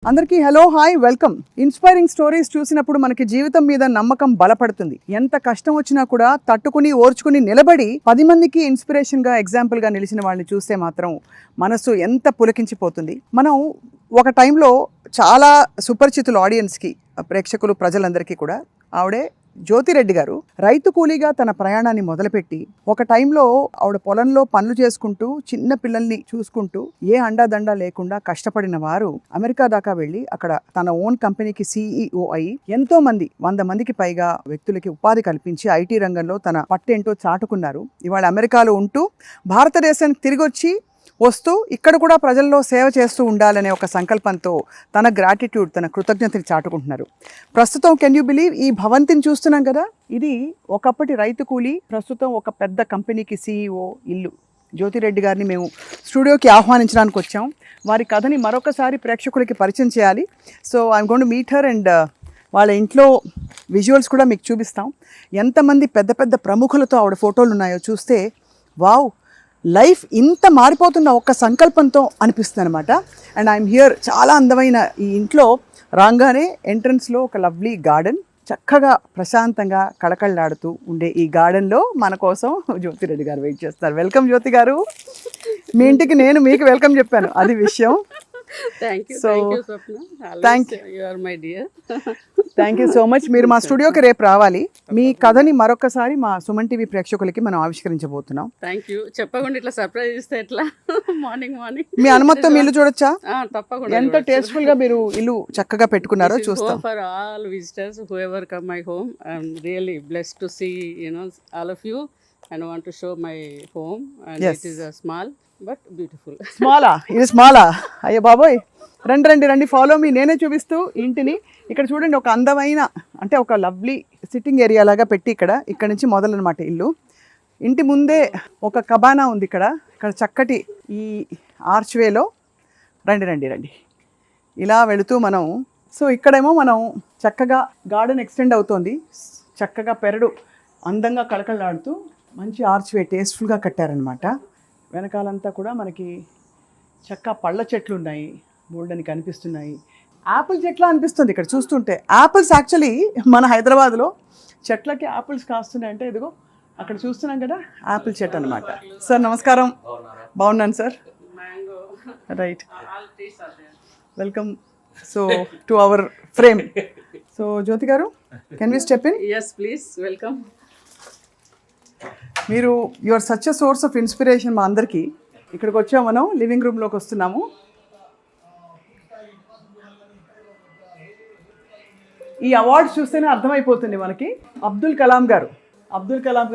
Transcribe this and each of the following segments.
అందరికీ hello hi welcome. Inspiring stories చూసినప్పుడు మనకి జీవితం మీద నమ్మకం బలపడుతుంది. ఎంత కష్టం వచ్చినా కూడా తట్టుకుని ఓర్చుకుని నిలబడి 10 మందికి ఇన్స్పిరేషన్ గా ఎగ్జాంపుల్ గా నిలిచిన వాళ్ళని చూస్తే మాత్రం మనసు ఎంత పులకించిపోతుంది. మనం ఒక టైంలో చాలా సుపరిచితులు ఆడియన్స్కి, ప్రేక్షకులు, ప్రజలందరికీ కూడా ఆవిడే జ్యోతిరెడ్డి గారు. రైతు కూలీగా తన ప్రయాణాన్ని మొదలుపెట్టి ఒక టైంలో ఆవిడ పొలంలో పనులు చేసుకుంటూ చిన్న పిల్లల్ని చూసుకుంటూ ఏ అండాదండా లేకుండా కష్టపడిన వారు అమెరికా దాకా వెళ్ళి అక్కడ తన ఓన్ కంపెనీకి CEO అయి ఎంతో మంది 100 మందికి పైగా వ్యక్తులకి ఉపాధి కల్పించి ఐటీ రంగంలో తన పట్టేంటో చాటుకున్నారు. ఇవాళ అమెరికాలో ఉంటూ భారతదేశానికి తిరిగి వచ్చి వస్తూ ఇక్కడ కూడా ప్రజల్లో సేవ చేస్తూ ఉండాలనే ఒక సంకల్పంతో తన గ్రాటిట్యూడ్, తన కృతజ్ఞతని చాటుకుంటున్నారు. ప్రస్తుతం కెన్ యూ బిలీవ్ ఈ భవంతిని చూస్తున్నాం కదా, ఇది ఒకప్పటి రైతు కూలీ, ప్రస్తుతం ఒక పెద్ద కంపెనీకి CEO ఇల్లు. జ్యోతిరెడ్డి గారిని మేము స్టూడియోకి ఆహ్వానించడానికి వచ్చాం. వారి కథని మరొకసారి ప్రేక్షకులకి పరిచయం చేయాలి. So I'm going to meet her and వాళ్ళ ఇంట్లో విజువల్స్ కూడా మీకు చూపిస్తాం. ఎంతమంది పెద్ద పెద్ద ప్రముఖులతో ఆవిడ ఫోటోలు ఉన్నాయో చూస్తే వావ్, లైఫ్ ఇంత మారిపోతున్న ఒక్క సంకల్పంతో అనిపిస్తుంది అనమాట. And I'm here. చాలా అందమైన ఈ ఇంట్లో రాగానే ఎంట్రన్స్లో ఒక లవ్లీ గార్డెన్, చక్కగా ప్రశాంతంగా కళకళలాడుతూ ఉండే ఈ గార్డెన్లో మన కోసం జ్యోతిరెడ్డి గారు వెయిట్ చేస్తారు. వెల్కమ్ జ్యోతి గారు. మీ ఇంటికి నేను మీకు వెల్కమ్ చెప్పాను, అది విషయం. Thank you so much. మీరు మా స్టూడియోకి రేపు రావాలి. మీ కథని మరొకసారి మా సుమన్ టీవీ ప్రేక్షకులకి మనం ఆవిష్కరించబోతున్నాం. Thank you. చెప్పకుండా ఇట్లా సర్ప్రైజ్ ఇస్తే ఎట్లా? మార్నింగ్ మీ అనుమతితో మీ ఇల్లు చూడొచ్చా? తప్పకుండా. ఎంత టేస్ట్ఫుల్ గా మీరు ఇల్లు చక్కగా పెట్టుకున్నారో చూస్తాం. For all visitors who ever come my home, I'm really blessed to see all of you and want to show my home and it is a small but beautiful. స్మాలా? ఇది స్మాలా? అయ్యో బాబోయ్, రండి రండి రండి, ఫాలో మీ. నేనే చూపిస్తూ ఇంటిని. ఇక్కడ చూడండి, ఒక అందమైన, అంటే ఒక లవ్లీ సిట్టింగ్ ఏరియా లాగా పెట్టి ఇక్కడ నుంచి మొదలనమాట ఇల్లు. ఇంటి ముందే ఒక కబానా ఉంది. ఇక్కడ చక్కటి ఈ ఆర్చ్వేలో రండి రండి రండి ఇలా వెళుతూ మనం, సో ఇక్కడేమో మనం చక్కగా గార్డెన్ ఎక్స్టెండ్ అవుతోంది. చక్కగా పెరడు అందంగా కళకళలాడుతూ మంచి ఆర్చ్వే టేస్ట్ఫుల్గా కట్టారనమాట. వెనకాలంతా కూడా మనకి చక్క పళ్ళ చెట్లు ఉన్నాయి, బోల్డని కనిపిస్తున్నాయి. యాపిల్ చెట్ల అనిపిస్తుంది ఇక్కడ చూస్తుంటే. యాపిల్స్ యాక్చువల్లీ మన హైదరాబాద్లో చెట్లకి యాపిల్స్ కాస్తున్నాయి అంటే ఇదిగో అక్కడ చూస్తున్నాం కదా, యాపిల్ చెట్టు అనమాట. సార్ నమస్కారం. బాగున్నాను sir. Right, welcome. So to our frame. So Jyothi garu, can we step in? Yes please, welcome. మీరు your such a source of inspiration మా అందరికీ. ఇక్కడికి వచ్చాము, మనం లివింగ్ రూమ్లోకి వస్తున్నాము. ఈ అవార్డ్స్ చూస్తేనే అర్థమైపోతుంది మనకి. అబ్దుల్ కలాం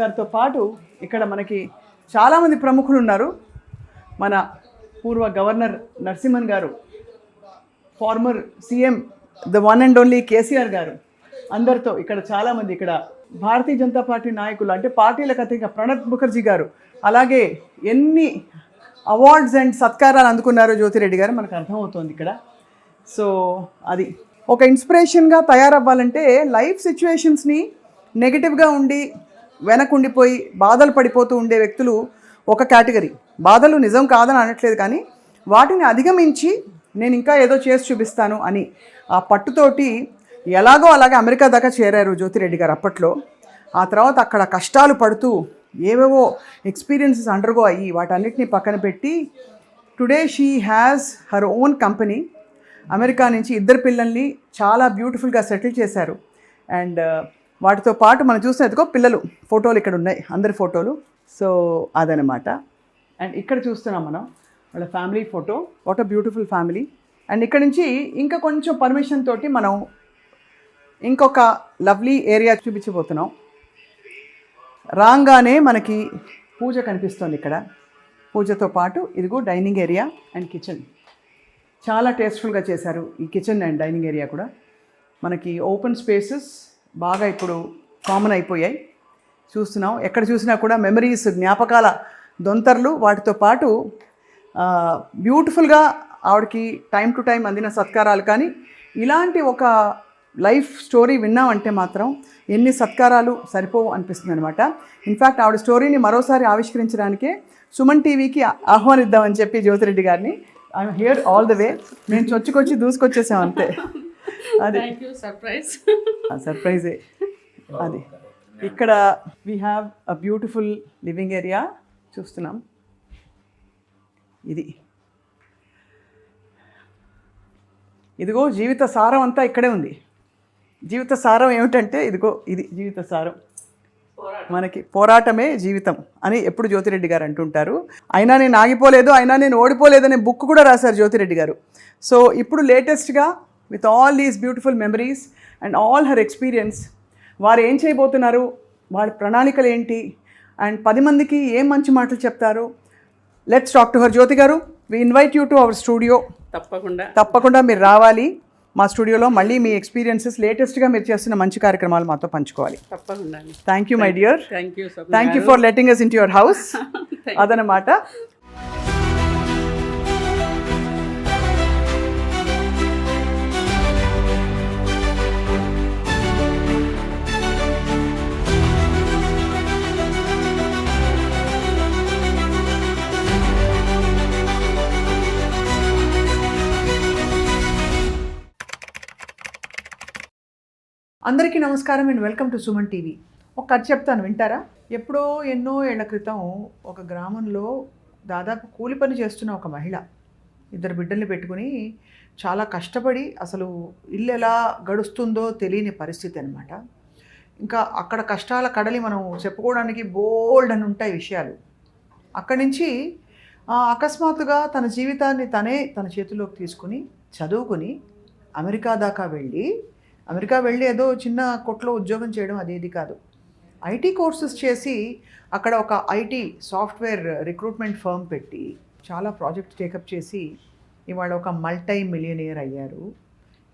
గారితో పాటు ఇక్కడ మనకి చాలామంది ప్రముఖులు ఉన్నారు. మన పూర్వ గవర్నర్ నరసింహన్ గారు, former CM the one and only KCR గారు, అందరితో ఇక్కడ చాలామంది, ఇక్కడ భారతీయ జనతా పార్టీ నాయకులు, అంటే పార్టీలకు అతీతంగా ప్రణబ్ ముఖర్జీ గారు, అలాగే ఎన్ని అవార్డ్స్ అండ్ సత్కారాలు అందుకున్నారో జ్యోతిరెడ్డి గారు మనకు అర్థమవుతోంది ఇక్కడ. సో అది ఒక ఇన్స్పిరేషన్గా తయారవ్వాలంటే లైఫ్ సిచ్యువేషన్స్ని నెగిటివ్గా ఉండి వెనకుండిపోయి బాధలు పడిపోతూ ఉండే వ్యక్తులు ఒక కేటగిరీ. బాధలు నిజం కాదని అనట్లేదు, కానీ వాటిని అధిగమించి నేను ఇంకా ఏదో చేసి చూపిస్తాను అని ఆ పట్టుతోటి ఎలాగో అలాగే అమెరికా దాకా చేరారు జ్యోతిరెడ్డి గారు అప్పట్లో. ఆ తర్వాత అక్కడ కష్టాలు పడుతూ ఏవేవో ఎక్స్పీరియన్సెస్ అండర్గో అయ్యి వాటన్నిటిని పక్కన పెట్టి today she has her own company. America నుంచి 2 పిల్లల్ని చాలా బ్యూటిఫుల్గా సెటిల్ చేశారు. అండ్ వాటితో పాటు మనం చూసినందుకో పిల్లలు ఫోటోలు ఇక్కడ ఉన్నాయి, అందరి ఫోటోలు. సో అదనమాట. అండ్ ఇక్కడ చూస్తున్నాం మనం వాళ్ళ family photo. What a beautiful family. And ఇక్కడ నుంచి ఇంకా కొంచెం పర్మిషన్ తోటి మనం ఇంకొక లవ్లీ ఏరియా చూపించబోతున్నాం. రాగానే మనకి పూజ కనిపిస్తుంది ఇక్కడ. పూజతో పాటు ఇదిగో డైనింగ్ ఏరియా అండ్ కిచెన్. చాలా టేస్ట్ఫుల్గా చేశారు ఈ కిచెన్ అండ్ డైనింగ్ ఏరియా కూడా. మనకి ఓపెన్ స్పేసెస్ బాగా ఇప్పుడు కామన్ అయిపోయాయి. చూస్తున్నాం ఎక్కడ చూసినా కూడా మెమరీస్, జ్ఞాపకాల దొంతర్లు. వాటితో పాటు బ్యూటిఫుల్గా ఆవిడకి టైం టు టైం అందిన సత్కారాలు. కానీ ఇలాంటి ఒక లైఫ్ స్టోరీ విన్నామంటే మాత్రం ఎన్ని సత్కారాలు సరిపోవు అనిపిస్తుంది అనమాట. ఇన్ఫ్యాక్ట్ ఆవిడ స్టోరీని మరోసారి ఆవిష్కరించడానికే సుమన్ టీవీకి ఆహ్వానిద్దామని చెప్పి జ్యోతిరెడ్డి గారిని I'm here all the way. నేను చొచ్చుకొచ్చి దూసుకొచ్చేసాం అంతే. అది థ్యాంక్ యూ, సర్ప్రైజ్. సర్ప్రైజే అది. ఇక్కడ we have a beautiful living area చూస్తున్నాం. ఇదిగో జీవిత సారం అంతా ఇక్కడే ఉంది. జీవిత సారం ఏమిటంటే ఇదిగో ఇది జీవిత సారం. మనకి పోరాటమే జీవితం అని ఎప్పుడు జ్యోతిరెడ్డి గారు అంటుంటారు. అయినా నేను ఆగిపోలేదు, అయినా నేను ఓడిపోలేదనే బుక్ కూడా రాశారు జ్యోతిరెడ్డి గారు. సో ఇప్పుడు లేటెస్ట్గా with all these beautiful memories and all her experience, వారు ఏం చేయబోతున్నారు, వాళ్ళ ప్రణాళికలు ఏంటి, అండ్ 10 మందికి ఏం మంచి మాటలు చెప్తారు. Let's talk to her. Jyothi garu, we invite you to our studio. తప్పకుండా మీరు రావాలి మా స్టూడియోలో. మళ్ళీ మీ ఎక్స్పీరియన్సెస్ లేటెస్ట్గా మీరు చేస్తున్న మంచి కార్యక్రమాలు మాతో పంచుకోవాలి. తప్పకుండా. Thank you my dear. Thank you for letting us into your house. అదనమాట. అందరికీ నమస్కారం and welcome to Suman TV. ఒక కథ చెప్తాను, వింటారా? ఎప్పుడో ఎన్నో ఏళ్ల క్రితం ఒక గ్రామంలో దాదాపు కూలి పని చేస్తున్న ఒక మహిళ 2 బిడ్డల్ని పెట్టుకుని చాలా కష్టపడి అసలు ఇల్లు ఎలా గడుస్తుందో తెలియని పరిస్థితి అనమాట. ఇంకా అక్కడ కష్టాల కడలి మనం చెప్పుకోవడానికి బోల్డ్ అని ఉంటాయి విషయాలు. అక్కడి నుంచి అకస్మాత్తుగా తన జీవితాన్ని తన చేతిలోకి తీసుకుని చదువుకుని అమెరికా దాకా వెళ్ళి ఏదో చిన్న కొట్లో ఉద్యోగం చేయడం అదేది కాదు. ఐటీ కోర్సెస్ చేసి అక్కడ ఒక ఐటీ సాఫ్ట్వేర్ రిక్రూట్మెంట్ ఫర్మ్ పెట్టి చాలా ప్రాజెక్ట్ టేకప్ చేసి ఇవాళ ఒక మల్టీ మిలియనియర్ అయ్యారు.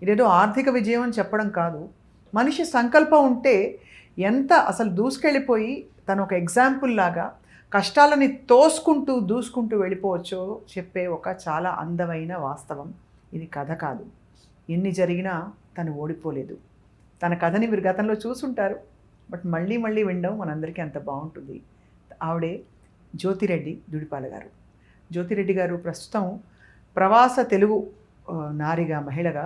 ఇదేదో ఆర్థిక విజయం అని చెప్పడం కాదు, మనిషి సంకల్పం ఉంటే ఎంత అసలు దూసుకెళ్ళిపోయి తను ఒక ఎగ్జాంపుల్ లాగా కష్టాలని దూసుకుంటూ వెళ్ళిపోవచ్చో చెప్పే ఒక చాలా అందమైన వాస్తవం. ఇది కథ కాదు. ఎన్ని జరిగినా తను ఓడిపోలేదు. తన కథని మీరు గతంలో చూసుంటారు, బట్ మళ్ళీ వినడం మనందరికీ అంత బాగుంటుంది. ఆవిడే జ్యోతిరెడ్డి దుడిపాల గారు. జ్యోతిరెడ్డి గారు ప్రస్తుతం ప్రవాస తెలుగు నారిగా మహిళగా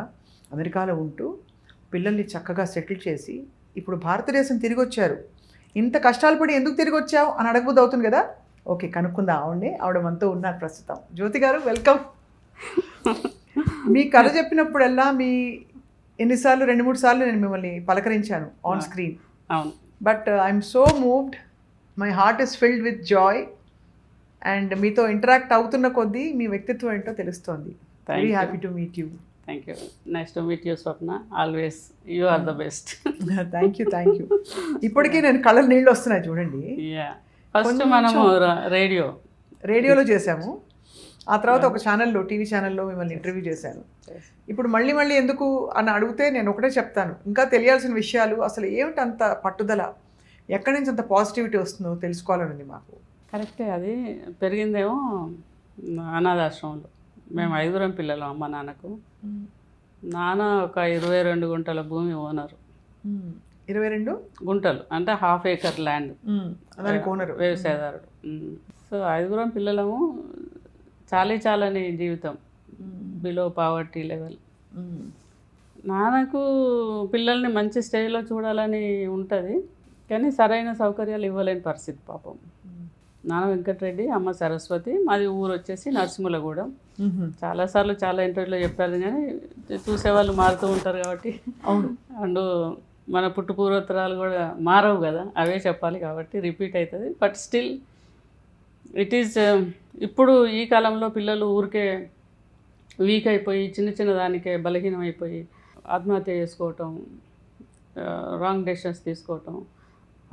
అమెరికాలో ఉంటూ పిల్లల్ని చక్కగా సెటిల్ చేసి ఇప్పుడు భారతదేశం తిరిగి వచ్చారు. ఇంత కష్టాలు పడి ఎందుకు తిరిగి వచ్చావు అని అడగబోదు అవుతుంది కదా. ఓకే, కనుక్కుందా ఆవిడ మనతో ఉన్నారు ప్రస్తుతం. జ్యోతి గారు, వెల్కమ్. మీ కథ చెప్పినప్పుడల్లా ఎన్నిసార్లు 2-3 సార్లు నేను మిమ్మల్ని పలకరించాను on screen. But I'm so moved, my heart is filled with joy. And మీతో ఇంటరాక్ట్ అవుతున్న కొద్దీ మీ వ్యక్తిత్వం ఏంటో తెలుస్తోంది. Very happy to meet you. Thank you. Nice to meet you Swapna. Always you are the best. Thank you. ఇప్పటికీ నేను కళ్ళ నీళ్ళు వస్తున్నాయి చూడండి. ఫస్ట్ మనము రేడియోలో చేసాము, ఆ తర్వాత ఒక ఛానల్లో, టీవీ ఛానల్లో మిమ్మల్ని ఇంటర్వ్యూ చేశాను. ఇప్పుడు మళ్ళీ ఎందుకు అని అడిగితే నేను ఒకటే చెప్తాను, ఇంకా తెలియాల్సిన విషయాలు, అసలు ఏమిటి అంత పట్టుదల, ఎక్కడి నుంచి అంత పాజిటివిటీ వస్తుందో తెలుసుకోవాలని మాకు. కరెక్టే. అది పెరిగిందేమో అనాథాశ్రమంలో. మేము 5 పిల్లలు, అమ్మ నాన్నకు. నాన్న ఒక 22 గుంటల భూమి ఓనరు. 22 గుంటలు అంటే ½ ఏకర్ ల్యాండ్, వ్యవసాయదారుడు. సో 5 పిల్లలము, చాలాని జీవితం, బిలో పావర్టీ లెవెల్. నాన్నకు పిల్లల్ని మంచి స్టేజ్లో చూడాలని ఉంటుంది, కానీ సరైన సౌకర్యాలు ఇవ్వలేని పరిస్థితి పాపం. నాన్న వెంకటరెడ్డి, అమ్మ సరస్వతి. మాది ఊరు వచ్చేసి నరసింహులగూడెం. చాలాసార్లు చాలా ఇంటర్వ్యూలో చెప్పారు, కానీ చూసేవాళ్ళు మారుతూ ఉంటారు కాబట్టి. అవును. అండ్ మన పుట్టుపూర్వోత్తరాలు కూడా మారవు కదా, అవే చెప్పాలి కాబట్టి రిపీట్ అవుతుంది. బట్ స్టిల్ ఇట్ ఈజ్, ఇప్పుడు ఈ కాలంలో పిల్లలు ఊరికే వీక్ అయిపోయి చిన్న దానికే బలహీనం అయిపోయి ఆత్మహత్య చేసుకోవటం, రాంగ్ డెసిషన్స్ తీసుకోవటం.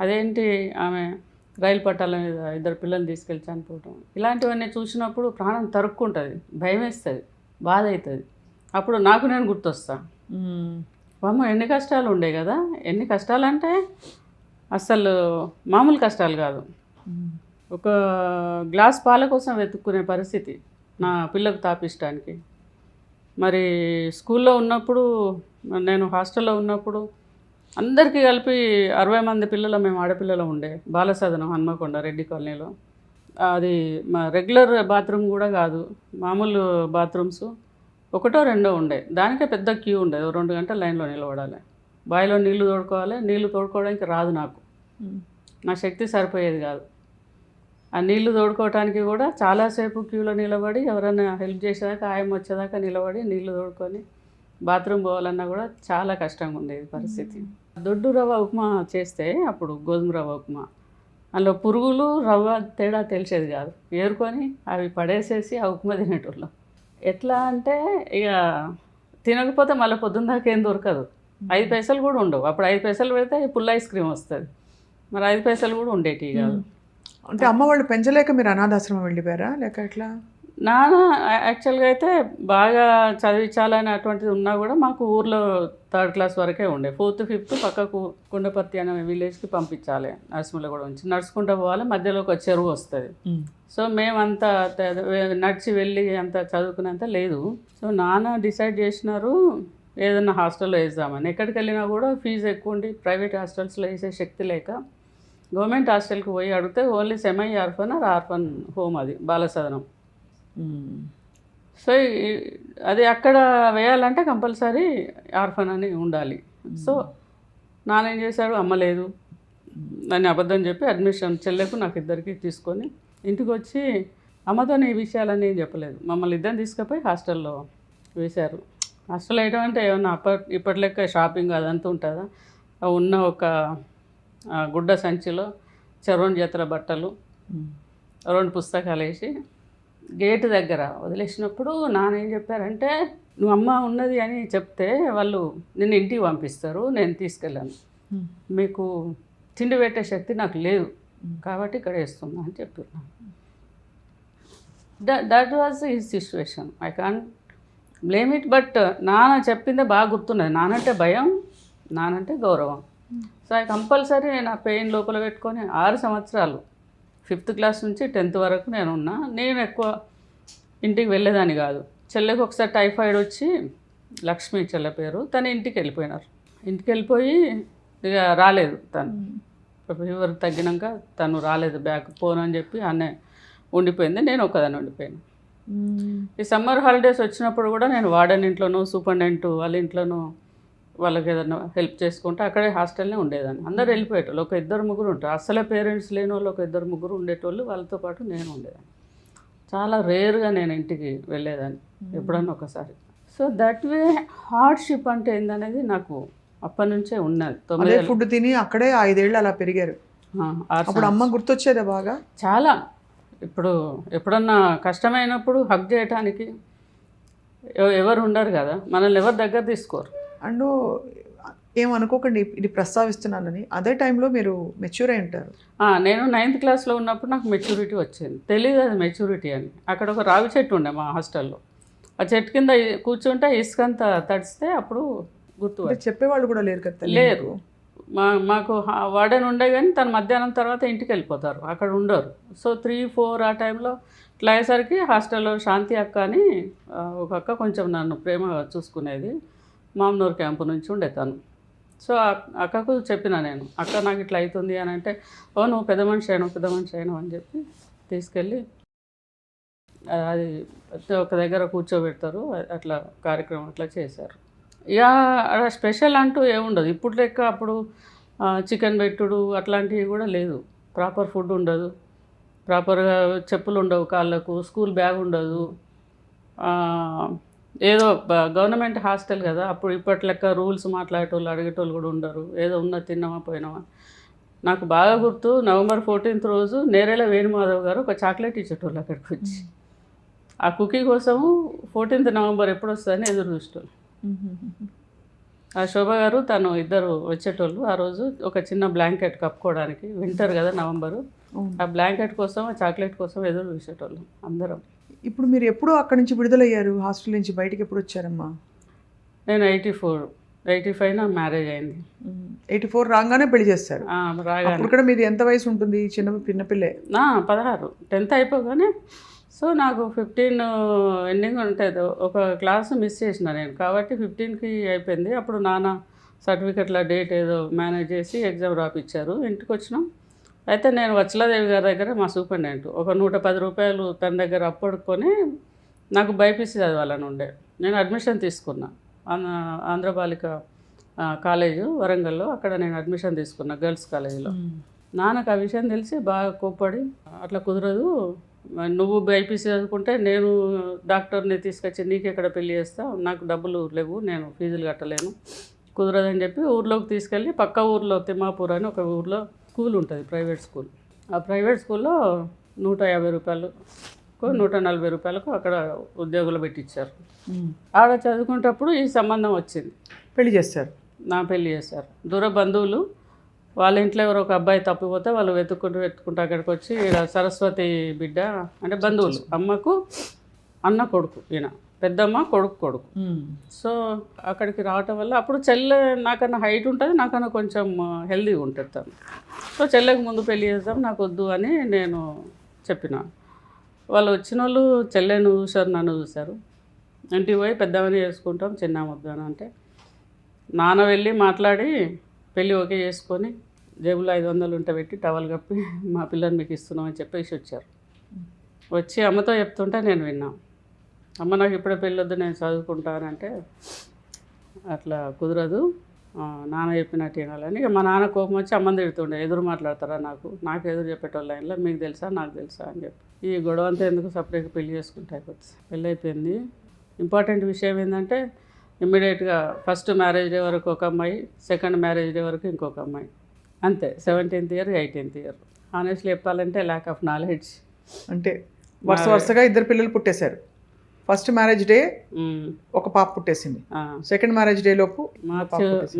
అదేంటి, ఆమె రైలు పట్టాల మీద 2 పిల్లల్ని తీసుకెళ్ళి చనిపోవటం, ఇలాంటివన్నీ చూసినప్పుడు ప్రాణం తరుక్కుంటుంది, భయం వేస్తుంది, బాధ అవుతుంది. అప్పుడు నేను గుర్తొస్తాను, అమ్మ ఎన్ని కష్టాలు ఉండే కదా. ఎన్ని కష్టాలు అంటే అసలు మామూలు కష్టాలు కాదు. ఒక గ్లాస్ పాల కోసం వెతుక్కునే పరిస్థితి నా పిల్లకు తాపిస్తానికి. మరి స్కూల్లో ఉన్నప్పుడు, నేను హాస్టల్లో ఉన్నప్పుడు అందరికీ కలిపి 60 మంది పిల్లలు, మేము ఆడపిల్లలు ఉండే బాలసదనం హన్మకొండ రెడ్డి కాలనీలో. అది మా రెగ్యులర్ బాత్రూమ్ కూడా కాదు, మామూలు బాత్రూమ్స్ ఒకటో రెండో ఉండే, దానికే పెద్ద క్యూ ఉండేది, 2 గంటల లైన్లో నిలబడాలి. బావిలో నీళ్లు తోడుకోవాలి, నీళ్లు తోడుకోవడానికి రాదు నాకు, నా శక్తి సరిపోయేది కాదు. ఆ నీళ్లు తోడుకోవడానికి కూడా చాలాసేపు క్యూలో నిలబడి ఎవరైనా హెల్ప్ చేసేదాకా ఆయమ్మ వచ్చేదాకా నిలబడి నీళ్లు తోడుకొని బాత్రూమ్ పోవాలన్నా కూడా చాలా కష్టంగా ఉండేది పరిస్థితి. దొడ్డు రవ్వ ఉప్మా చేస్తే అప్పుడు గోధుమ రవ్వ ఉప్మా, అందులో పురుగులు రవ్వ తేడా తెలిసేది కాదు, ఏరుకొని అవి పడేసేసి ఆ ఉప్మా తినేటోళ్ళం. ఎట్లా అంటే ఇక తినకపోతే మళ్ళీ పొద్దున్న దాకా ఏం దొరకదు, 5 పైసలు కూడా ఉండవు. అప్పుడు 5 పైసలు పెడితే పుల్ల ఐస్ క్రీమ్ వస్తుంది, మరి 5 పైసలు కూడా ఉండేటివి కాదు. అంటే అమ్మ వాళ్ళు పెంచలేక మీరు అనాథాశ్రమం వెళ్ళిపోయారా లేక ఎట్లా? నాన్న యాక్చువల్గా అయితే బాగా చదివించాలని అటువంటిది ఉన్నా కూడా మాకు ఊర్లో 3rd క్లాస్ వరకే ఉండే, 4th 5th పక్కకు కుండపర్తి అనే విలేజ్కి పంపించాలి, నర్సింహలో కూడా ఉంచి నడుచుకుంటూ పోవాలి, మధ్యలో ఒక చెరువు వస్తుంది. సో మేమంతా నడిచి వెళ్ళి అంత చదువుకునేంత లేదు. సో నాన్న డిసైడ్ చేసినారు ఏదన్నా హాస్టల్లో వేద్దామని. ఎక్కడికి వెళ్ళినా కూడా ఫీజు ఎక్కువ ఉండి ప్రైవేట్ హాస్టల్స్లో వేసే శక్తి లేక గవర్నమెంట్ హాస్టల్కి పోయి అడిగితే only semi orphan or orphan home, అది బాలసదనం. సో అది అక్కడ వేయాలంటే కంపల్సరీ ఆర్ఫన్ అని ఉండాలి. సో నాన్న ఏం చేశాడు, అమ్మ లేదు దాన్ని అబద్ధం చెప్పి అడ్మిషన్ చెల్లెకు నాకు ఇద్దరికి తీసుకొని ఇంటికి వచ్చి అమ్మతో ఈ విషయాలన్నీ ఏం చెప్పలేదు, మమ్మల్ని ఇద్దరిని తీసుకుపోయి హాస్టల్లో వేశారు. హాస్టల్ వేయడం అంటే ఏమన్నా ఇప్పటి లెక్క షాపింగ్ అదంతా ఉంటుందా, ఉన్న ఒక గుడ్డ సంచిలో 2 జతల బట్టలు 2 పుస్తకాలు వేసి గేటు దగ్గర వదిలేసినప్పుడు నాన్న ఏం చెప్పారంటే, నువ్వు అమ్మ ఉన్నది అని చెప్తే వాళ్ళు నిన్ను ఇంటికి పంపిస్తారు, నేను తీసుకెళ్ళాను, మీకు తిండి పెట్టే శక్తి నాకు లేదు కాబట్టి ఇక్కడ వేస్తున్నా అని చెప్తున్నాను. That was his situation, I can't blame it. But నాన్న చెప్పిందే బాగా గుర్తున్నది, నానంటే భయం, నానంటే గౌరవం. సో ఐ కంపల్సరీ నా పెయిన్ లోపల పెట్టుకొని 6 సంవత్సరాలు 5th క్లాస్ నుంచి 10th వరకు నేను ఉన్నా. నేను ఎక్కువ ఇంటికి వెళ్ళేదాన్ని కాదు. చెల్లెకి ఒకసారి టైఫాయిడ్ వచ్చి, లక్ష్మి చెల్లె పేరు, తను ఇంటికి వెళ్ళిపోయినారు. ఇంటికి వెళ్ళిపోయి ఇక రాలేదు, తను ఫీవర్ తగ్గినాక తను రాలేదు, బ్యాక్ పోనని చెప్పి అన్నే ఉండిపోయింది, నేను ఒకదాన్ని ఉండిపోయాను. ఈ సమ్మర్ హాలిడేస్ వచ్చినప్పుడు కూడా నేను వార్డెన్ ఇంట్లోనూ సూపరింటెండెంట్ వాళ్ళ ఇంట్లోనూ వాళ్ళకి ఏదైనా హెల్ప్ చేసుకుంటే అక్కడే హాస్టల్నే ఉండేదాన్ని. అందరు వెళ్ళిపోయేటోళ్ళు, ఒక 2-3 ఉంటారు, అసలే పేరెంట్స్ లేని వాళ్ళు ఒక 2-3 ఉండేటోళ్ళు, వాళ్ళతో పాటు నేను ఉండేదాన్ని. చాలా రేర్గా నేను ఇంటికి వెళ్ళేదాన్ని, ఎప్పుడన్నా ఒకసారి. సో దట్ వే హార్డ్షిప్ అంటే ఏందనేది నాకు అప్పటి నుంచే ఉన్నది. 9 ఫుడ్ తిని అక్కడే 5 ఏళ్ళు అలా పెరిగారు. అప్పుడు అమ్మ గుర్తొచ్చేదా బాగా? చాలా. ఇప్పుడు ఎప్పుడన్నా కష్టమైనప్పుడు హగ్ చేయటానికి ఎవరు ఉండరు కదా, మనల్ని ఎవరు దగ్గర తీసుకోరు. అండ్ ఏమనుకోకండి ఇది ప్రస్తావిస్తున్నానని, అదే టైంలో మీరు మెచ్యూర్ అయి ఉంటారు. నేను 9th క్లాస్లో ఉన్నప్పుడు నాకు మెచ్యూరిటీ వచ్చింది, తెలియదు అది మెచ్యూరిటీ అని. అక్కడ ఒక రావి చెట్టు ఉండే మా హాస్టల్లో, ఆ చెట్టు కింద కూర్చుంటే ఇసుకంతా తడిస్తే అప్పుడు గుర్తు. చెప్పేవాళ్ళు కూడా లేరు కదా? లేరు. మాకు వార్డెన్ ఉండే కానీ తను మధ్యాహ్నం తర్వాత ఇంటికి వెళ్ళిపోతారు, అక్కడ ఉండరు. సో 3-4 ఆ టైంలో ఇట్లా అయ్యేసరికి హాస్టల్లో శాంతి అక్క అని ఒక అక్క కొంచెం నన్ను ప్రేమగా చూసుకునేది, మామనూరు క్యాంపు నుంచి ఉండే తను. సో అక్కకు చెప్పిన నేను, అక్క నాకు ఇట్లా అవుతుంది అని అంటే, ఓ నువ్వు పెద్ద మనిషి అయినావు అని చెప్పి తీసుకెళ్ళి అది ఒక దగ్గర కూర్చోబెడతారు, అట్లా కార్యక్రమం అట్లా చేశారు. ఇక అక్కడ స్పెషల్ అంటూ ఏముండదు, ఇప్పుడు లెక్క అప్పుడు చికెన్ పెట్టుడు అట్లాంటివి కూడా లేదు, ప్రాపర్ ఫుడ్ ఉండదు, ప్రాపర్గా చెప్పులు ఉండవు కాళ్ళకు, స్కూల్ బ్యాగ్ ఉండదు. ఏదో గవర్నమెంట్ హాస్టల్ కదా, అప్పుడు ఇప్పటి లెక్క రూల్స్ మాట్లాడేటోళ్ళు అడిగేటోళ్ళు కూడా ఉండరు, ఏదో ఉన్నా తిన్నామా పోయినామా. నాకు బాగా గుర్తు, నవంబర్ 14th రోజు నేరేళ్ళ వేణుమాధవ్ గారు ఒక చాక్లెట్ ఇచ్చేటోళ్ళు అక్కడికి వచ్చి. ఆ కుకీ కోసము 14th నవంబర్ ఎప్పుడు వస్తుందని ఎదురు చూసేటోళ్ళు. ఆ శోభ గారు తను ఇద్దరు వచ్చేటోళ్ళు. ఆ రోజు ఒక చిన్న బ్లాంకెట్ కప్పుకోవడానికి, వింటర్ కదా నవంబరు, ఆ బ్లాంకెట్ కోసం ఆ చాక్లెట్ కోసం ఎదురు చూసేటోళ్ళు అందరం. ఇప్పుడు మీరు ఎప్పుడు అక్కడి నుంచి విడుదలయ్యారు, హాస్టల్ నుంచి బయటికి ఎప్పుడు వచ్చారమ్మా? నేను 85 నా మ్యారేజ్ అయింది. 84 రాగానే పెళ్లి చేస్తారు? రాగానే. అప్పుడు కూడా మీది ఎంత వయసు ఉంటుంది? పిన్నపిల్లే? 16, 10th అయిపోగానే. సో నాకు 15 ఎండింగ్ ఉంటుంది, ఒక క్లాసు మిస్ చేసిన నేను, కాబట్టి 15కి అయిపోయింది. అప్పుడు నాన్న సర్టిఫికెట్ల డేట్ ఏదో మేనేజ్ చేసి ఎగ్జామ్ రాపిచ్చారు, ఇంటికి వచ్చినాం. అయితే నేను వత్సలాదేవి గారి దగ్గర మా సూపరింటెండెంట్ ఒక 110 రూపాయలు తన దగ్గర అప్పడుకొని నాకు బైపీసీ చదవాలని ఉండే. నేను అడ్మిషన్ తీసుకున్నా ఆంధ్ర బాలిక కాలేజు వరంగల్లో, అక్కడ నేను అడ్మిషన్ తీసుకున్నా గర్ల్స్ కాలేజీలో. నాన్నకు ఆ విషయం తెలిసి బాగా కోప్పడి, అట్లా కుదరదు, నువ్వు బైపీసీ చదువుకుంటే నేను డాక్టర్ని తీసుకొచ్చి నీకు ఎక్కడ పెళ్లి చేస్తా, నాకు డబ్బులు లేవు, నేను ఫీజులు కట్టలేను, కుదరదని చెప్పి ఊర్లోకి తీసుకెళ్ళి పక్క ఊర్లో తిమ్మాపూర్ అని ఒక ఊర్లో స్కూల్ ఉంటుంది, ప్రైవేట్ స్కూల్. ఆ ప్రైవేట్ స్కూల్లో 150 రూపాయలకు 140 రూపాయలకు అక్కడ ఉద్యోగులు పెట్టించారు. ఆడ చదువుకునేటప్పుడు ఈ సంబంధం వచ్చింది, పెళ్లి చేస్తారు. నా పెళ్లి చేశారు. దూర బంధువులు వాళ్ళ ఇంట్లో ఎవరో ఒక అబ్బాయి తప్పిపోతే వాళ్ళు వెతుక్కుంటూ అక్కడికి వచ్చి ఈడ సరస్వతి బిడ్డ అంటే బంధువులు, అమ్మకు అన్న కొడుకు, ఈయన పెద్దమ్మ కొడుకు. సో అక్కడికి రావటం వల్ల అప్పుడు చెల్లె నాకన్నా హైట్ ఉంటుంది, నాకన్నా కొంచెం హెల్దీగా ఉంటుంది తను. సో చెల్లెకి ముందు పెళ్లి చేద్దాం, నాకు వద్దు అని నేను చెప్పిన. వాళ్ళు వచ్చిన వాళ్ళు చెల్లెను చూశారు, నన్ను చూశారు. ఇంటికి పోయి పెద్దవని చేసుకుంటాం, చిన్న వద్దు అని అంటే నాన్న వెళ్ళి మాట్లాడి పెళ్ళి ఓకే చేసుకొని జేబులో 500 ఉంటే పెట్టి టవల్ కప్పి మా పిల్లని మీకు ఇస్తున్నామని చెప్పేసి వచ్చారు. వచ్చి అమ్మతో చెప్తుంటే నేను విన్నా. అమ్మ నాకు ఇప్పుడే పెళ్ళొద్దు, నేను చదువుకుంటానంటే అట్లా కుదరదు, నాన్న చెప్పినట్టు వినాలని. ఇక మా నాన్న కోపం వచ్చి అమ్మని తిడుతుండే, ఎదురు మాట్లాడతారా నాకు ఎదురు చెప్పేటోళ్ళ లైన్లో, మీకు తెలుసా నాకు తెలుసా అని చెప్పి. ఈ గొడవ అంతా ఎందుకు సపరేట్గా పెళ్లి చేసుకుంటే అయిపోతుంది. పెళ్ళి అయిపోయింది. ఇంపార్టెంట్ విషయం ఏంటంటే ఇమ్మీడియట్గా ఫస్ట్ మ్యారేజ్ డే వరకు ఒక అమ్మాయి, సెకండ్ మ్యారేజ్ డే వరకు ఇంకొక అమ్మాయి, అంతే. 17th year 18th year. Honestly చెప్పాలంటే ల్యాక్ ఆఫ్ నాలెడ్జ్. అంటే వరుసగా 2 పిల్లలు పుట్టేశారు. ఫస్ట్ మ్యారేజ్ డే ఒక పాప పుట్టేసింది, సెకండ్ మ్యారేజ్ డే లోపు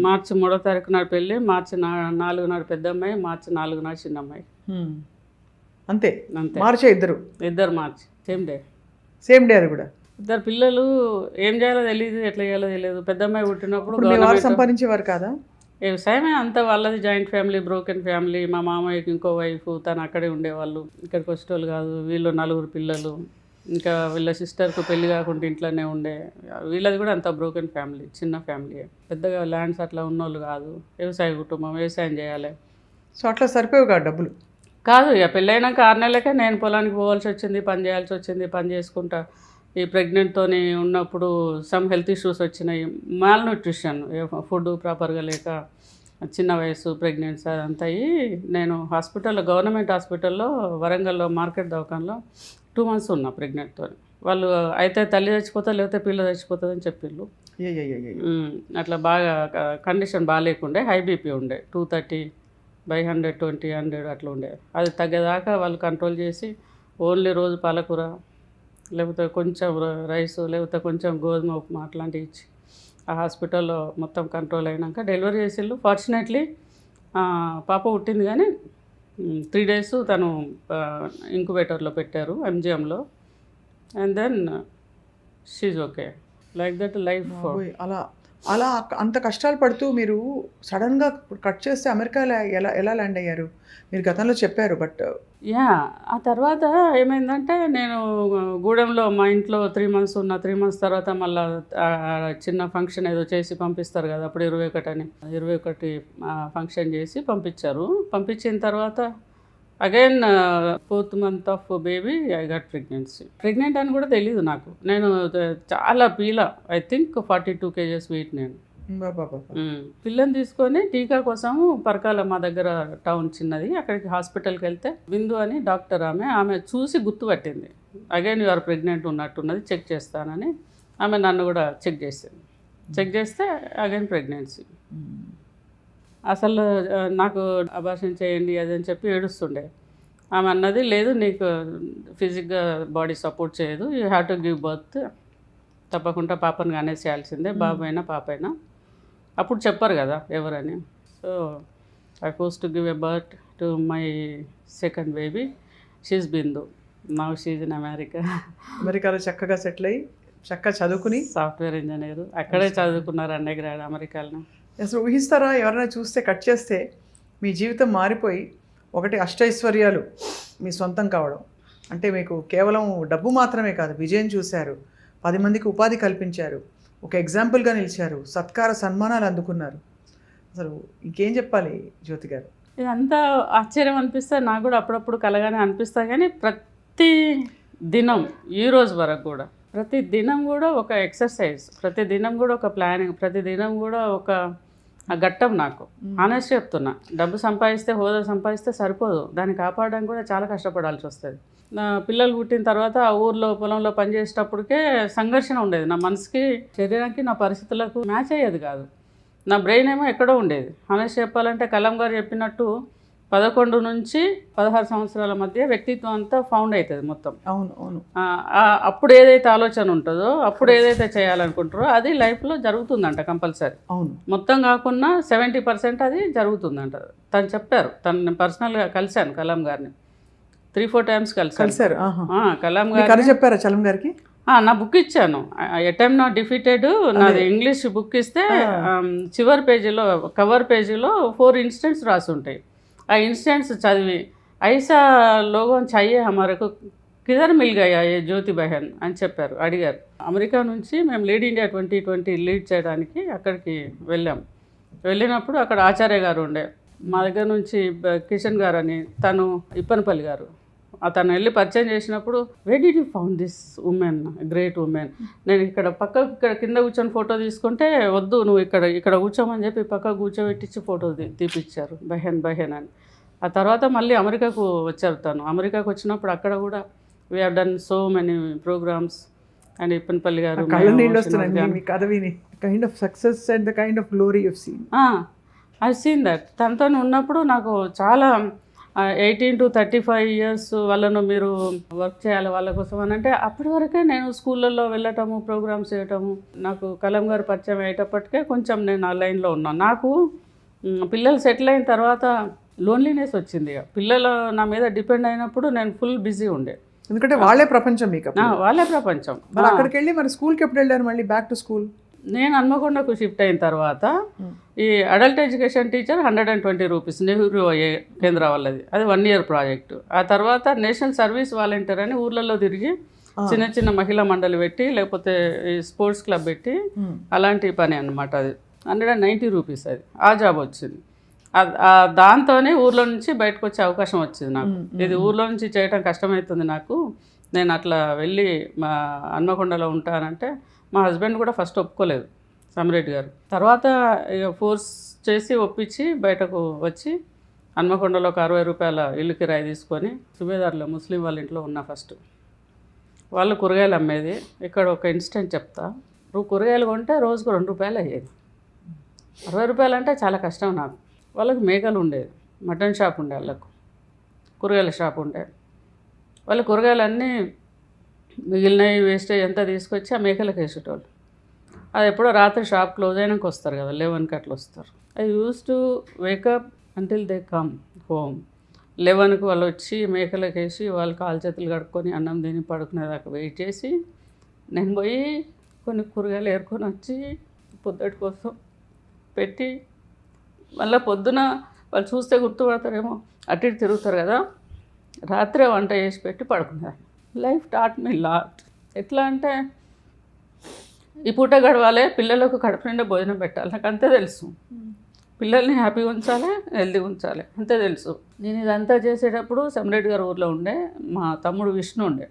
మార్చి 3వ తారీఖు నాడు పెళ్ళి, మార్చి 4 నాడు పెద్ద అమ్మాయి, మార్చి 4 నాడు చిన్న అమ్మాయి, అంతే. మార్చే ఇద్దరు మార్చి సేమ్ డే అది కూడా. 2 పిల్లలు. ఏం చేయాలో తెలియదు, ఎట్లా చేయాలో తెలియదు. పెద్ద అమ్మాయి పుట్టినప్పుడు సంపాదించేవారు కాదా? వ్యవసాయమే అంతా వాళ్ళది, జాయింట్ ఫ్యామిలీ, బ్రోకెన్ ఫ్యామిలీ. మా మామయ్యకి ఇంకో వైఫ్, తను అక్కడే ఉండేవాళ్ళు, ఇక్కడికి వచ్చేటోళ్ళు కాదు. వీళ్ళు 4 పిల్లలు, ఇంకా వీళ్ళ సిస్టర్కు పెళ్లి కాకుండా ఇంట్లోనే ఉండే. వీళ్ళది కూడా అంత బ్రోకెన్ ఫ్యామిలీ, చిన్న ఫ్యామిలీ, పెద్దగా ల్యాండ్స్ అట్లా ఉన్నోళ్ళు కాదు. వ్యవసాయ కుటుంబం, వ్యవసాయం చేయాలి. సో అట్లా సరిపోవు కాదు డబ్బులు కాదు. ఇక పెళ్ళైనాక 6 నెలలకే నేను పొలానికి పోవాల్సి వచ్చింది, పని చేయాల్సి వచ్చింది. పని చేసుకుంటా ఈ ప్రెగ్నెంట్తో ఉన్నప్పుడు సమ్ హెల్త్ ఇష్యూస్ వచ్చినాయి. మాల్ న్యూట్రిషన్, ఫుడ్ ప్రాపర్గా లేక, చిన్న వయసు, ప్రెగ్నెన్సీ అదంతా అయ్యి నేను హాస్పిటల్లో, గవర్నమెంట్ హాస్పిటల్లో వరంగల్లో మార్కెట్ దవాఖానలో 2 months ఉన్నా ప్రెగ్నెంట్తో. వాళ్ళు అయితే తల్లి చచ్చిపోతా లేకపోతే పిల్ల చచ్చిపోతుంది అని చెప్పిళ్ళు. అట్లా బాగా కండిషన్ బాగాలేకుండే, హై బీపీ ఉండే, 230/120 100 అట్లా ఉండే. అది తగ్గేదాకా వాళ్ళు కంట్రోల్ చేసి ఓన్లీ రోజు పాలకూర, లేకపోతే కొంచెం రైస్, లేకపోతే కొంచెం గోధుమ ఉప్మా అట్లాంటివి ఇచ్చి ఆ హాస్పిటల్లో మొత్తం కంట్రోల్ అయినాక డెలివరీ చేసిళ్ళు. ఫార్చునేట్లీ పాప పుట్టింది, కానీ 3 days తను ఇంక్యుబేటర్లో పెట్టారు, MGMలో. And then she's okay. Like that life. అలా అంత కష్టాలు పడుతూ మీరు సడన్గా కట్ చేస్తే అమెరికాలో ఎలా ల్యాండ్ అయ్యారు? మీరు గతంలో చెప్పారు, బట్ ఆ తర్వాత ఏమైందంటే నేను గూడెంలో మా ఇంట్లో 3 months ఉన్నా. 3 months తర్వాత మళ్ళీ చిన్న ఫంక్షన్ ఏదో చేసి పంపిస్తారు కదా, అప్పుడు 21 ఫంక్షన్ చేసి పంపించారు. పంపించిన తర్వాత again 4th month of baby I got pregnant అని కూడా తెలీదు నాకు. నేను చాలా ఐ థింక్ 42 kgs వెయిట్. నేను పిల్లని తీసుకొని టీకా కోసం పరకాల, మా దగ్గర టౌన్ చిన్నది, అక్కడికి హాస్పిటల్కి వెళ్తే బిందు అని డాక్టర్ ఆమె చూసి గుర్తుపట్టింది. అగైన్ యు ఆర్ ప్రెగ్నెంట్ ఉన్నట్టున్నది, చెక్ చేస్తానని ఆమె నన్ను కూడా చెక్ చేసింది. చెక్ చేస్తే అగైన్ ప్రెగ్నెన్సీ. అసలు నాకు అబార్షన్ చేయండి అది అని చెప్పి ఏడుస్తుండే. ఆమె అన్నది, లేదు నీకు ఫిజిక్గా బాడీ సపోర్ట్ చేయదు, you have to give birth, తప్పకుండా పాపను కానేసేయాల్సిందే, బాబు అయినా పాప అయినా. అప్పుడు చెప్పారు కదా ఎవరని. So I force to give a birth to my second baby. She's Bindu. Now she's in అమెరికాలో చక్కగా సెటిల్ అయ్యి చక్కగా చదువుకుని సాఫ్ట్వేర్ ఇంజనీర్, అక్కడే చదువుకున్నారు అండర్గ్రాడ్ అమెరికాలో. అసలు ఊహిస్తారా ఎవరైనా చూస్తే కట్ చేస్తే మీ జీవితం మారిపోయి ఒకటి అష్టైశ్వర్యాలు మీ సొంతం కావడం? అంటే మీకు కేవలం డబ్బు మాత్రమే కాదు, విజయం చూశారు, 10 మందికి ఉపాధి కల్పించారు, ఒక ఎగ్జాంపుల్గా నిలిచారు, సత్కార సన్మానాలు అందుకున్నారు. అసలు ఇంకేం చెప్పాలి జ్యోతి గారు? ఇదంతా ఆశ్చర్యం అనిపిస్తుంది నాకు కూడా, అప్పుడప్పుడు కలగానే అనిపిస్తుంది. కానీ ప్రతి దినం ఈ రోజు వరకు కూడా ప్రతి దినం కూడా ఒక ఎక్సర్సైజ్, ప్రతి దినం కూడా ఒక ప్లానింగ్, ప్రతి దినం కూడా ఒక ఘట్టం. నాకు ఆనెస్ట్ చెప్తున్నా, డబ్బు సంపాదిస్తే, హోదా సంపాదిస్తే సరిపోదు, దాన్ని కాపాడడానికి కూడా చాలా కష్టపడాల్సి వస్తుంది. నా పిల్లలు పుట్టిన తర్వాత ఆ ఊర్లో పొలంలో పనిచేసేటప్పటికే సంఘర్షణ ఉండేది. నా మనసుకి, శరీరానికి, నా పరిస్థితులకు మ్యాచ్ అయ్యేది కాదు. నా బ్రెయిన్ ఏమో ఎక్కడో ఉండేది. ఆనెస్ట్ చెప్పాలంటే కలాం గారు చెప్పినట్టు 11 నుంచి 16 సంవత్సరాల మధ్య వ్యక్తిత్వం అంతా ఫౌండ్ అవుతుంది మొత్తం. అవును అవును. అప్పుడు ఏదైతే ఆలోచన ఉంటుందో, అప్పుడు ఏదైతే చేయాలనుకుంటారో అది లైఫ్లో జరుగుతుందంట కంపల్సరీ. అవును, మొత్తం కాకుండా 70% అది జరుగుతుందంట. తను చెప్పారు. తను పర్సనల్గా కలిశాను కలాం గారిని 3-4 టైమ్స్ కలిశారు. కలాం గారు చెప్పారా కలాం గారికి? నా బుక్ ఇచ్చాను, అటెంప్ట్ నాట్ డిఫీటెడ్, నాది ఇంగ్లీష్ బుక్ ఇస్తే చివరి పేజీలో, కవర్ పేజీలో 4 ఇన్సిడెంట్స్ రాసి ఉంటాయి. ఆ ఇన్సిడెంట్స్ చదివి ఐసా లోగోన్ చాయే హమారకు కిధర్ మిల్ గయా ఏ జ్యోతి బహన్ అని చెప్పారు, అడిగారు. అమెరికా నుంచి మేము లీడ్ ఇండియా 2020 లీడ్ చేయడానికి అక్కడికి వెళ్ళినప్పుడు అక్కడ ఆచార్య గారు ఉండే, మా దగ్గర నుంచి కిషన్ గారు అని, తను ఇప్పనపల్లి గారు, అతను వెళ్ళి పరిచయం చేసినప్పుడు way did you found this women, great women. నేను ఇక్కడ కింద కూర్చొని ఫోటో తీసుకుంటే వద్దు, నువ్వు ఇక్కడ కూర్చోమని చెప్పి పక్కకు కూర్చోబెట్టించి ఫోటో తీపిచ్చారు, బహెన్ అని. ఆ తర్వాత మళ్ళీ అమెరికాకు వచ్చారు. తను అమెరికాకు వచ్చినప్పుడు అక్కడ కూడా we have done so many programs. And Ippanapalli garu I scene that. తనతో ఉన్నప్పుడు నాకు చాలా 18 to 35 years వాళ్ళను మీరు వర్క్ చేయాలి వాళ్ళ కోసం అని అంటే, అప్పటి వరకే నేను స్కూళ్ళల్లో వెళ్ళటము, ప్రోగ్రామ్స్ చేయటము. నాకు కలాం గారు పరిచయం అయ్యేటప్పటికే కొంచెం నేను ఆ లైన్లో ఉన్నాను. నాకు పిల్లలు సెటిల్ అయిన తర్వాత లోన్లీనెస్ వచ్చింది. పిల్లలు నా మీద డిపెండ్ అయినప్పుడు నేను ఫుల్ బిజీ ఉండే, ఎందుకంటే వాళ్ళే ప్రపంచం మీకు. వాళ్ళే ప్రపంచం. అక్కడికి వెళ్ళి మరి స్కూల్కి ఎప్పుడు వెళ్ళారు మళ్ళీ బ్యాక్ టు స్కూల్? నేను హన్మకొండకు షిఫ్ట్ అయిన తర్వాత ఈ adult education teacher 120 rupees Nehru కేంద్ర వాళ్ళది, అది 1 year ప్రాజెక్టు. ఆ తర్వాత నేషనల్ సర్వీస్ వాలంటీర్ అని ఊర్లలో తిరిగి చిన్న చిన్న మహిళా మండలి పెట్టి, లేకపోతే ఈ స్పోర్ట్స్ క్లబ్ పెట్టి, అలాంటి పని అన్నమాట. అది 190 రూపీస్. అది ఆ జాబ్ వచ్చింది. దాంతోనే ఊర్లో నుంచి బయటకు వచ్చే అవకాశం వచ్చింది నాకు. ఇది ఊర్లో నుంచి చేయడం కష్టమవుతుంది నాకు, నేను అట్లా వెళ్ళి మా హన్మకొండలో ఉంటానంటే మా హస్బెండ్ కూడా ఫస్ట్ ఒప్పుకోలేదు, సమిరెడ్డి గారు. తర్వాత ఇక ఫోర్స్ చేసి ఒప్పించి బయటకు వచ్చి హన్మకొండలో ఒక 60 రూపాయల ఇల్లు కిరాయి తీసుకొని సుబేదార్లో ముస్లిం వాళ్ళ ఇంట్లో ఉన్నా. ఫస్ట్ వాళ్ళు కూరగాయలు అమ్మేది. ఇక్కడ ఒక ఇన్సిడెంట్ చెప్తా. కూరగాయలు కొంటే రోజుకు 2 రూపాయలు అయ్యేది. 60 రూపాయలు అంటే చాలా కష్టం నాకు. వాళ్ళకి మేకలు ఉండేది, మటన్ షాప్ ఉండే, వాళ్ళకు కూరగాయల షాప్ ఉండే. వాళ్ళ కూరగాయలన్నీ మిగిలినవి వేస్టేజ్ అంతా తీసుకొచ్చి ఆ మేకలకు వేసేటోళ్ళు. అది ఎప్పుడో రాత్రి షాప్ క్లోజ్ అయినాక వస్తారు కదా, 11కి అట్లా వస్తారు. I use to wake up until they come home. 11కి వాళ్ళు వచ్చి మేకలకు వేసి వాళ్ళు కాలు చేతులు కడుక్కొని అన్నం తిని పడుకునేదాకా వెయిట్ చేసి, నేను పోయి కొన్ని కూరగాయలు ఏరుకొని వచ్చి పొద్దుటి కోసం పెట్టి, మళ్ళీ పొద్దున వాళ్ళు చూస్తే గుర్తుపడతారేమో, అటు ఇటు తిరుగుతారు కదా, రాత్రే వంట చేసి పెట్టి పడుకునేదాన్ని. Life taught me lot. ఎట్లా అంటే ఈ పూట గడవాలే, పిల్లలకు కడుపు నిండా భోజనం పెట్టాలి, నాకు అంతే తెలుసు. పిల్లల్ని హ్యాపీగా ఉంచాలి, హెల్తీగా ఉంచాలి, అంతే తెలుసు. నేను ఇదంతా చేసేటప్పుడు సమిరెడ్డి గారు ఊర్లో ఉండే, మా తమ్ముడు విష్ణు ఉండే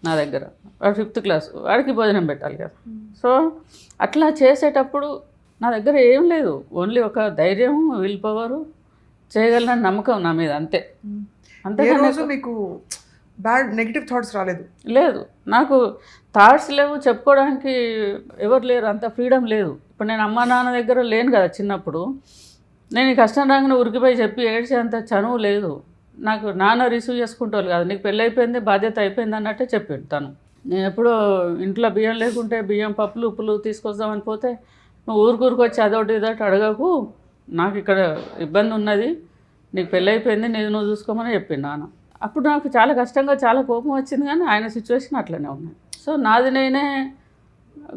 నా దగ్గర, వాడు 5th క్లాస్, వాడికి భోజనం పెట్టాలి కదా. సో అట్లా చేసేటప్పుడు నా దగ్గర ఏం లేదు, ఓన్లీ ఒక ధైర్యం, విల్ పవరు, చేయగలన నమ్మకం నా మీద, అంతే. అంతే. మీకు బ్యాడ్ నెగిటివ్ థాట్స్ రాలేదు? లేదు, నాకు థాట్స్ లేవు, చెప్పుకోవడానికి ఎవరు లేరు, అంత ఫ్రీడమ్ లేదు. ఇప్పుడు నేను అమ్మ నాన్న దగ్గర లేను కదా చిన్నప్పుడు. నేను ఈ కష్టం రాగానే ఉరికిపోయి చెప్పి ఏడ్చేంత చనువు లేదు నాకు. నాన్న రిసీవ్ చేసుకుంటారు కదా, నీకు పెళ్ళి అయిపోయింది, బాధ్యత అయిపోయింది అన్నట్టే చెప్పిండు తను. నేను ఎప్పుడో ఇంట్లో బియ్యం లేకుంటే బియ్యం, పప్పులు, ఉప్పులు తీసుకొద్దామని పోతే, నువ్వు ఊరికి వచ్చి అదొకటి ఇదొకటి అడగకు, నాకు ఇక్కడ ఇబ్బంది ఉన్నది, నీకు పెళ్ళి అయిపోయింది, నేను నువ్వు చూసుకోమని చెప్పిండు నాన్న. అప్పుడు నాకు చాలా కష్టంగా, చాలా కోపం వచ్చింది. కానీ ఆయన సిచ్యువేషన్ అట్లనే ఉన్నది. సో నాది నేనే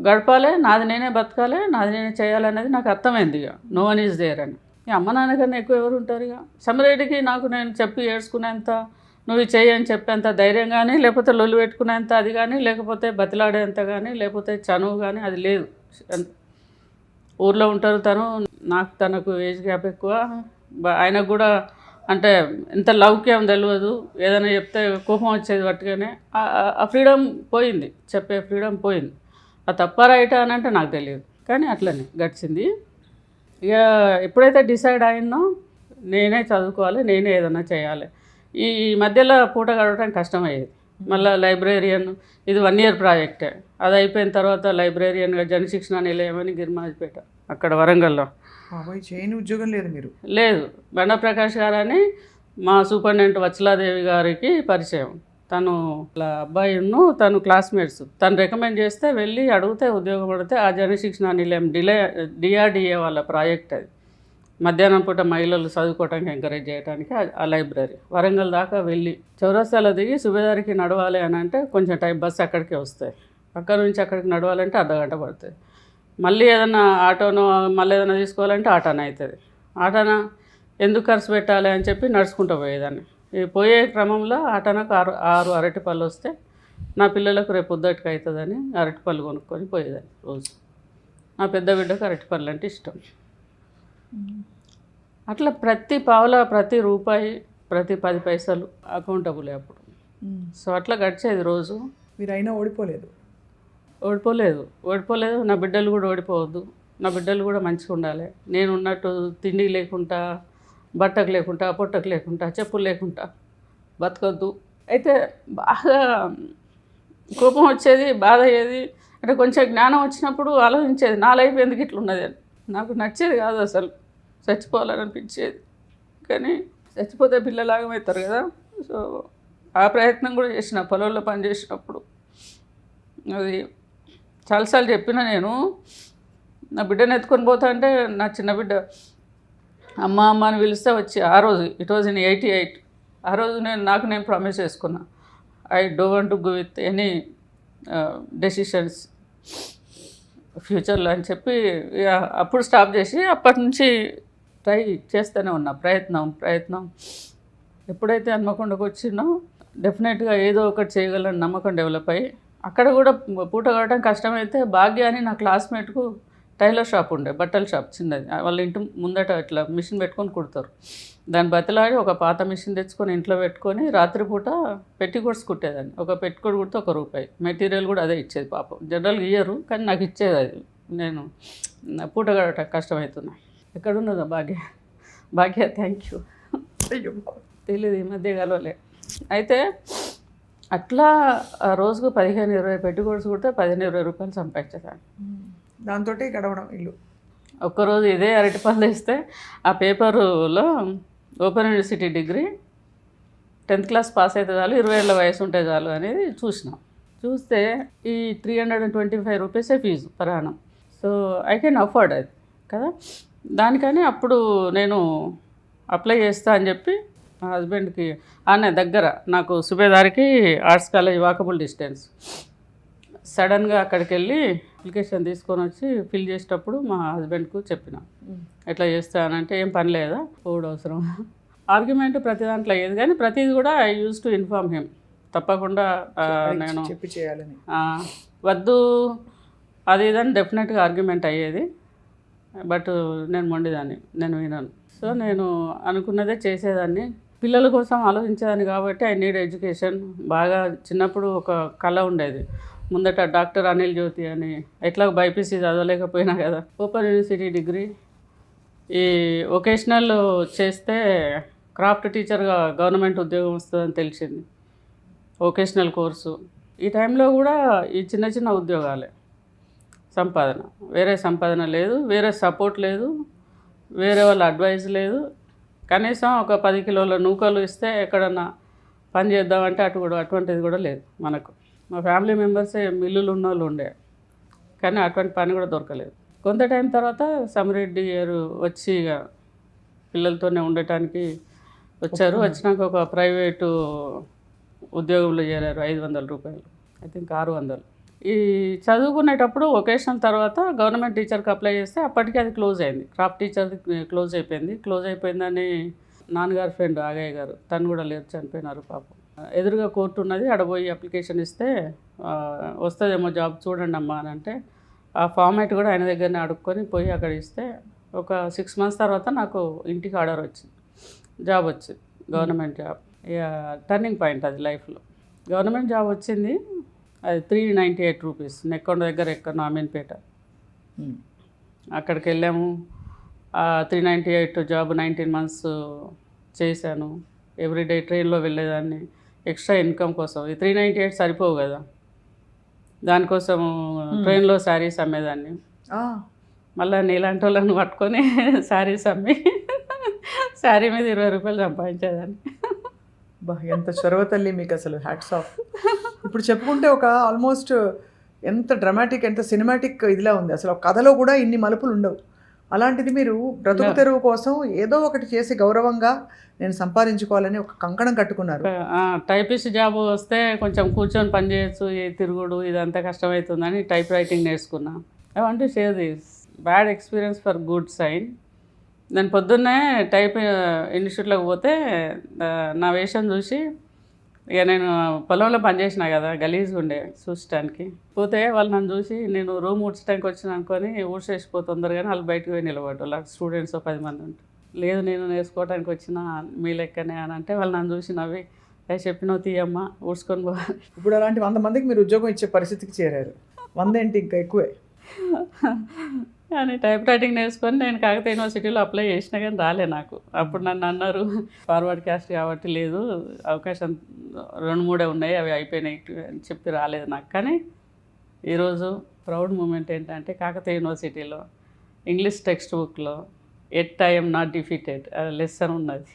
గడపాలి, నాది నేనే బతకాలి, నాది నేనే చేయాలనేది నాకు అర్థమైంది. ఇక నో వన్ ఈజ్ దేర్ అని. ఇక అమ్మ నాన్న కన్నా ఎక్కువ ఎవరు ఉంటారు? ఇక సమిరెడ్డికి నాకు నేను చెప్పి ఏడ్చుకునేంత, నువ్వు చెయ్యి అని చెప్పేంత ధైర్యం కానీ, లేకపోతే లొల్లు పెట్టుకునేంత అది కానీ, లేకపోతే బతిలాడేంత కానీ, లేకపోతే చనువు కానీ అది లేదు. ఊర్లో ఉంటారు, తను నాకు తనకు ఏజ్ గ్యాప్ ఎక్కువ, ఆయనకు కూడా అంటే ఎంత లౌక్యం తెలియదు, ఏదైనా చెప్తే కోపం వచ్చేది పట్టుగానే. ఆ ఫ్రీడమ్ పోయింది, చెప్పే ఫ్రీడమ్ పోయింది. ఆ తప్ప రైట్ అని అంటే నాకు తెలియదు, కానీ అట్లనే గడిచింది. ఇక ఎప్పుడైతే డిసైడ్ అయినో నేనే చదువుకోవాలి, నేనే ఏదైనా చేయాలి. ఈ మధ్యలో పూట గడవడానికి కష్టమయ్యేది. మళ్ళీ లైబ్రేరియన్, ఇది 1 year ప్రాజెక్టే. అది అయిపోయిన తర్వాత లైబ్రేరియన్గా జనశిక్షణ నిలయమని గిరిమాజ్పేట అక్కడ వరంగల్లో. చేయని ఉద్యోగం లేదు మీరు? లేదు. బండ ప్రకాష్ గారని మా సూపరింటెండెంట్ వత్సలాదేవి గారికి పరిచయం. తను అబ్బాయిను తను క్లాస్మేట్స్, తను రికమెండ్ చేస్తే వెళ్ళి అడిగితే ఉద్యోగం పడితే ఆ జనశిక్షణ నిలయం డిఆర్డిఏ వాళ్ళ ప్రాజెక్ట్ అది. మధ్యాహ్నం పూట మహిళలు చదువుకోవడానికి ఎంకరేజ్ చేయడానికి ఆ లైబ్రరీ. వరంగల్ దాకా వెళ్ళి చౌరస్తాలో దిగి సుబేదారికి నడవాలి అని అంటే కొంచెం టైం, బస్సు అక్కడికే వస్తాయి. అక్కడ నుంచి అక్కడికి నడవాలంటే అర్ధగంట పడుతుంది. మళ్ళీ ఏదైనా ఆటోనో మళ్ళీ ఏదైనా తీసుకోవాలంటే ఆటోన అవుతుంది. ఆటోన ఎందుకు ఖర్చు పెట్టాలి అని చెప్పి నడుచుకుంటూ పోయేదాన్ని. ఈ పోయే క్రమంలో ఆటోనకు 6 అరటిపళ్ళు వస్తే నా పిల్లలకు రేపు పొద్దుటికి అవుతుందని అరటిపళ్ళు కొనుక్కొని పోయేదాన్ని రోజు. నా పెద్ద బిడ్డకు అరటిపళ్ళు అంటే ఇష్టం. అట్లా ప్రతి పావుల, ప్రతి రూపాయి, ప్రతి 10 పైసలు అకౌంటబుల్ అప్పుడు. సో అట్లా గడిచేది రోజు. మీరు అయినా ఓడిపోలేదు? ఓడిపోలేదు. నా బిడ్డలు కూడా ఓడిపోవద్దు, నా బిడ్డలు కూడా మంచిగా ఉండాలి. నేను ఉన్నట్టు తిండి లేకుండా, బట్టకు లేకుండా, పొట్టకు లేకుండా, చెప్పులు లేకుండా బతకొద్దు. అయితే బాగా కోపం వచ్చేది, బాధ అయ్యేది. అంటే కొంచెం జ్ఞానం వచ్చినప్పుడు ఆలోచించేది, నా లైఫ్ ఎందుకు ఇట్లున్నది అని. నాకు నచ్చేది కాదు అసలు, చచ్చిపోవాలని అనిపించేది. కానీ చచ్చిపోతే పిల్లలు ఆగమవుతారు కదా. సో ఆ ప్రయత్నం కూడా చేసిన. పొలంలో పని చేసినప్పుడు అది చాలాసార్లు చెప్పిన. నేను నా బిడ్డను ఎత్తుకొని పోతా అంటే నా చిన్న బిడ్డ అమ్మ అమ్మ అని పిలిస్తే వచ్చి, ఆ రోజు ఇట్ వాజ్ ఇన్ 88, ఆ రోజు నేను ప్రామిస్ చేసుకున్నా, I don't want to go with any decisions ఫ్యూచర్లో అని చెప్పి అప్పుడు స్టాప్ చేసి అప్పటి నుంచి ట్రై చేస్తూనే ఉన్నా. ప్రయత్నం ఎప్పుడైతే హన్మకొండకు వచ్చినో డెఫినెట్గా ఏదో ఒకటి చేయగలని నమ్మకం డెవలప్ అయ్యి, అక్కడ కూడా పూట గడవడం కష్టమైతే భాగ్య అని నా క్లాస్మేట్కు టైలర్ షాప్ ఉండే, బట్టల షాప్ చిన్నది. వాళ్ళ ఇంటి ముందట ఇట్లా మిషన్ పెట్టుకొని కుడతారు. దాన్ని బతిలాడి ఒక పాత మిషన్ తెచ్చుకొని ఇంట్లో పెట్టుకొని రాత్రిపూట పెట్టికోట్స్ కుట్టేదాన్ని. ఒక పెట్టికోట్ కుడితే ₹1. మెటీరియల్ కూడా అదే ఇచ్చేది. పాపం జనరల్గా ఇయ్యరు, కానీ నాకు ఇచ్చేది అది. నేను పూట గడవటం కష్టమవుతున్నా. ఎక్కడున్నదో భాగ్య థ్యాంక్ యూ. తెలియదు, ఈ మధ్య కలవలే. అయితే అట్లా రోజుకు 15-20 పెట్టికోట్స్ కుడితే ₹15-20 సంపాదించేదాన్ని. దాంతో గడవడం ఇల్లు. ఒక్కరోజు ఇదే అరటిపళ్ళు వేస్తే ఆ పేపర్లో open university degree 10th class pass అయితే చాలు, 20 ఏళ్ళ వయసు ఉంటే చాలు అనేది చూస్తే ఈ ₹325 fee per annum. So I can afford అది కదా. దానికని అప్పుడు నేను అప్లై చేస్తా అని చెప్పి మా హస్బెండ్కి ఆనే దగ్గర, నాకు సుబేదారికి ఆర్ట్స్ కాలేజ్ వాకబుల్ డిస్టెన్స్. సడన్గా అక్కడికి వెళ్ళి అప్లికేషన్ తీసుకొని వచ్చి ఫిల్ చేసేటప్పుడు మా హస్బెండ్కు చెప్పిన, ఎట్లా చేస్తానంటే ఏం పని లేదా, పోవడం అవసరం. ఆర్గ్యుమెంట్ ప్రతి దాంట్లో అయ్యేది, కానీ ప్రతిది కూడా I use to inform him. తప్పకుండా నేను చెప్పి చేయాలని, వద్దు అది ఇదని డెఫినెట్గా ఆర్గ్యుమెంట్ అయ్యేది. బట్ నేను మొండిదాన్ని, నేను విన్నాను. సో నేను అనుకున్నదే చేసేదాన్ని, పిల్లల కోసం ఆలోచించేదాన్ని. కాబట్టి ఐ నీడ్ ఎడ్యుకేషన్. బాగా చిన్నప్పుడు ఒక కళ ఉండేది, ముందట డాక్టర్ అనిల్ జ్యోతి అని. ఎట్లా బైపీసీ చదవలేకపోయినా కదా, ఓపెన్ యూనివర్సిటీ డిగ్రీ ఈ వొకేషనల్ చేస్తే క్రాఫ్ట్ టీచర్గా గవర్నమెంట్ ఉద్యోగం వస్తుందని తెలిసింది. వొకేషనల్ కోర్సు ఈ టైంలో కూడా ఈ చిన్న ఉద్యోగాలే సంపాదన, వేరే సంపాదన లేదు, వేరే సపోర్ట్ లేదు, వేరే వాళ్ళ అడ్వైజ్ లేదు. కనీసం ఒక 10 కిలోల నూకలు ఇస్తే ఎక్కడన్నా పని చేద్దామంటే అటువంటిది కూడా లేదు మనకు. మా ఫ్యామిలీ మెంబర్సే మిల్లులు ఉన్న వాళ్ళు ఉండే, కానీ అటువంటి పని కూడా దొరకలేదు. కొంత టైం తర్వాత సమిరెడ్డి గారు వచ్చి ఇక పిల్లలతోనే ఉండటానికి వచ్చారు. వచ్చినాక ఒక ప్రైవేటు ఉద్యోగంలో చేరారు. ₹500, ఐ థింక్ 600. ఈ చదువుకునేటప్పుడు వొకేషనల్ తర్వాత గవర్నమెంట్ టీచర్కి అప్లై చేస్తే అప్పటికి అది క్లోజ్ అయింది. క్రాఫ్ట్ టీచర్ది క్లోజ్ అయిపోయిందని నాన్నగారు ఫ్రెండ్ ఆగయ్య గారు, తను కూడా లేరు, చనిపోయినారు పాపం. ఎదురుగా కోర్టు ఉన్నది, ఆడపోయి అప్లికేషన్ ఇస్తే వస్తుందేమో జాబ్ చూడండి అమ్మా అని అంటే, ఆ ఫార్మాట్ కూడా ఆయన దగ్గరనే అడుక్కొని పోయి అక్కడ ఇస్తే ఒక 6 months తర్వాత నాకు ఇంటికి ఆర్డర్ వచ్చింది, జాబ్ వచ్చింది, గవర్నమెంట్ జాబ్. ఇక టర్నింగ్ పాయింట్ అది లైఫ్లో. గవర్నమెంట్ జాబ్ వచ్చింది, అది 398 రూపీస్, నెక్కొండ దగ్గర ఎక్కడ అమీన్పేట. అక్కడికి వెళ్ళాము. 398 జాబ్ 19 months చేశాను. ఎవ్రీడే ట్రైన్లో వెళ్ళేదాన్ని ఎక్స్ట్రా ఇన్కమ్ కోసం. ఈ 398 సరిపోవు కదా, దానికోసం ట్రైన్లో శారీస్ అమ్మేదాన్ని. మళ్ళీ నీలాంటి వాళ్ళని పట్టుకొని శారీస్ అమ్మి శారీ మీద 20 రూపాయలు సంపాదించేదాన్ని. బా, ఎంత చొరవ తల్లి మీకు, అసలు హ్యాట్స్ ఆఫ్. ఇప్పుడు చెప్పుకుంటే ఒక ఆల్మోస్ట్ ఎంత డ్రామాటిక్, ఎంత సినిమాటిక్ ఇదిలా ఉంది. అసలు ఒక కథలో కూడా ఇన్ని మలుపులు ఉండవు. అలాంటిది మీరు బ్రతుకు తెరువు కోసం ఏదో ఒకటి చేసి గౌరవంగా నేను సంపాదించుకోవాలని ఒక కంకణం కట్టుకున్నారు. టైపిస్ట్ జాబ్ వస్తే కొంచెం కూర్చొని పని చేయొచ్చు, ఈ తిరుగుడు ఇదంతా కష్టమవుతుందని టైప్ రైటింగ్ నేర్చుకున్నా. I want to share this bad experience for good sign. నేను పొద్దున్నే టైప్ ఇన్స్టిట్యూట్లోకి పోతే నా వేషం చూసి, ఇక నేను పొలంలో పనిచేసిన కదా, గలీజ్గా ఉండే చూసడానికి. పోతే వాళ్ళు నన్ను చూసి, నేను రూమ్ ఊడ్చడానికి వచ్చిన అనుకొని ఊడ్చేసిపో తొందరగానే, వాళ్ళు బయటకు పోయి నిలబడ్డారు. వాళ్ళ స్టూడెంట్స్ 10 మంది ఉంటారు. లేదు నేను నేర్చుకోవడానికి వచ్చిన మీ లెక్కనే అని అంటే, వాళ్ళు నన్ను చూసి నవ్వి, చెప్పినవు తీయమ్మా ఊడ్చుకొని పోవాలి. ఇప్పుడు అలాంటి 100 మందికి మీరు ఉద్యోగం ఇచ్చే పరిస్థితికి చేరారు. 100 ఏంటి, ఇంకా ఎక్కువే. కానీ టైప్ రైటింగ్ నేర్చుకొని నేను కాకతీయ యూనివర్సిటీలో అప్లై చేసినా కానీ రాలే నాకు. అప్పుడు నన్ను అన్నారు, ఫార్వర్డ్ క్యాస్ట్ కాబట్టి లేదు, అవకాశం 2-3 ఉన్నాయి, అవి అయిపోయినాయి అని చెప్పి రాలేదు నాకు. కానీ ఈరోజు ప్రౌడ్ మూమెంట్ ఏంటంటే, కాకతీయ యూనివర్సిటీలో ఇంగ్లీష్ టెక్స్ట్ బుక్లో at I M not defeated lesson ఉన్నది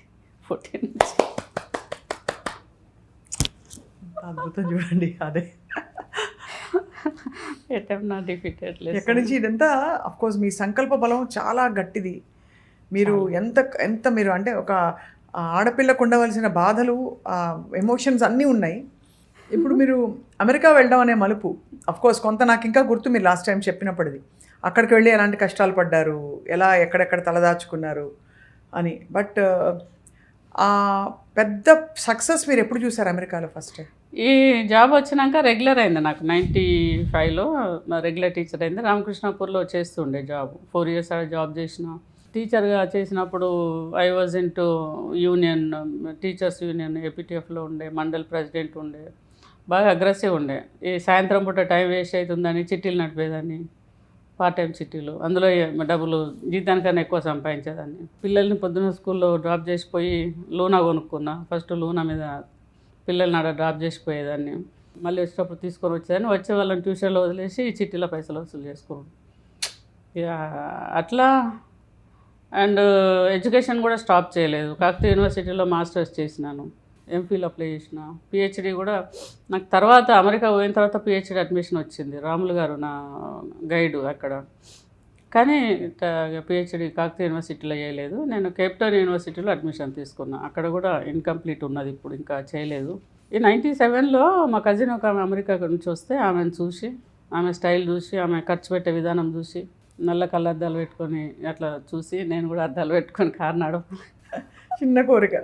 14 నుంచి. అద్భుతం చూడండి. అదే at I M not defeated lesson. ఎక్కడి నుంచి ఇదంతా? అఫ్ కోర్స్ మీ సంకల్ప బలం చాలా గట్టిది. మీరు ఎంత మీరు అంటే ఒక ఆడపిల్లకు ఉండవలసిన బాధలు, ఎమోషన్స్ అన్నీ ఉన్నాయి. ఇప్పుడు మీరు అమెరికా వెళ్ళడం అనే మలుపు, అఫ్ కోర్స్ కొంత నాకు ఇంకా గుర్తు, మీరు లాస్ట్ టైం చెప్పినప్పటిది. అక్కడికి వెళ్ళి ఎలాంటి కష్టాలు పడ్డారు, ఎలా ఎక్కడెక్కడ తలదాచుకున్నారు అని. బట్ ఆ పెద్ద సక్సెస్ మీరు ఎప్పుడు చూసారు అమెరికాలో ఫస్ట్? ఈ జాబ్ వచ్చినాక రెగ్యులర్ అయింది నాకు. 95లో రెగ్యులర్ టీచర్ అయింది. రామకృష్ణాపూర్లో చేస్తుండే జాబ్. 4 years జాబ్ చేసిన. టీచర్గా చేసినప్పుడు I was into union, teachers union ఏపీటీఎఫ్లో ఉండే, మండల్ ప్రెసిడెంట్ ఉండే. బాగా అగ్రెసివ్ ఉండే. ఈ సాయంత్రం పూట టైం వేస్ట్ అవుతుందని చిట్టీలు నడిపేదాన్ని, పార్ట్ టైం చిట్టీలు. అందులో డబ్బులు జీతానికన్నా ఎక్కువ సంపాదించేదాన్ని. పిల్లల్ని పొద్దున్న స్కూల్లో డ్రాప్ చేసిపోయి లూనా కొనుక్కున్నా. ఫస్ట్ లూనా మీద పిల్లల్ని ఆడ డ్రాప్ చేసిపోయేదాన్ని. మళ్ళీ వచ్చేటప్పుడు తీసుకొని వచ్చేదాన్ని. వచ్చే వాళ్ళని ట్యూషన్లో వదిలేసి చిట్టీల పైసలు వసూలు చేసుకోండి. ఇక అట్లా. అండ్ ఎడ్యుకేషన్ కూడా స్టాప్ చేయలేదు. కాకతీయ యూనివర్సిటీలో మాస్టర్స్ చేసినాను, ఎంఫిల్ అప్లై చేసిన, పిహెచ్డి కూడా నాకు తర్వాత అమెరికా పోయిన తర్వాత పిహెచ్డి అడ్మిషన్ వచ్చింది. రాములు గారు నా గైడు అక్కడ. కానీ పిహెచ్డి కాకతీయ యూనివర్సిటీలో చేయలేదు. నేను కేప్టౌన్ యూనివర్సిటీలో అడ్మిషన్ తీసుకున్నా. అక్కడ కూడా ఇన్కంప్లీట్ ఉన్నది, ఇప్పుడు ఇంకా చేయలేదు. ఈ 97లో మా కజిన్ ఒక ఆమె అమెరికా నుంచి వస్తే ఆమెను చూసి, ఆమె స్టైల్ చూసి, ఆమె ఖర్చు పెట్టే విధానం చూసి, నల్ల కళ్ళద్దాలు పెట్టుకొని అట్లా చూసి నేను కూడా అద్దాలు పెట్టుకొని కారు నడవ. చిన్న కోరిక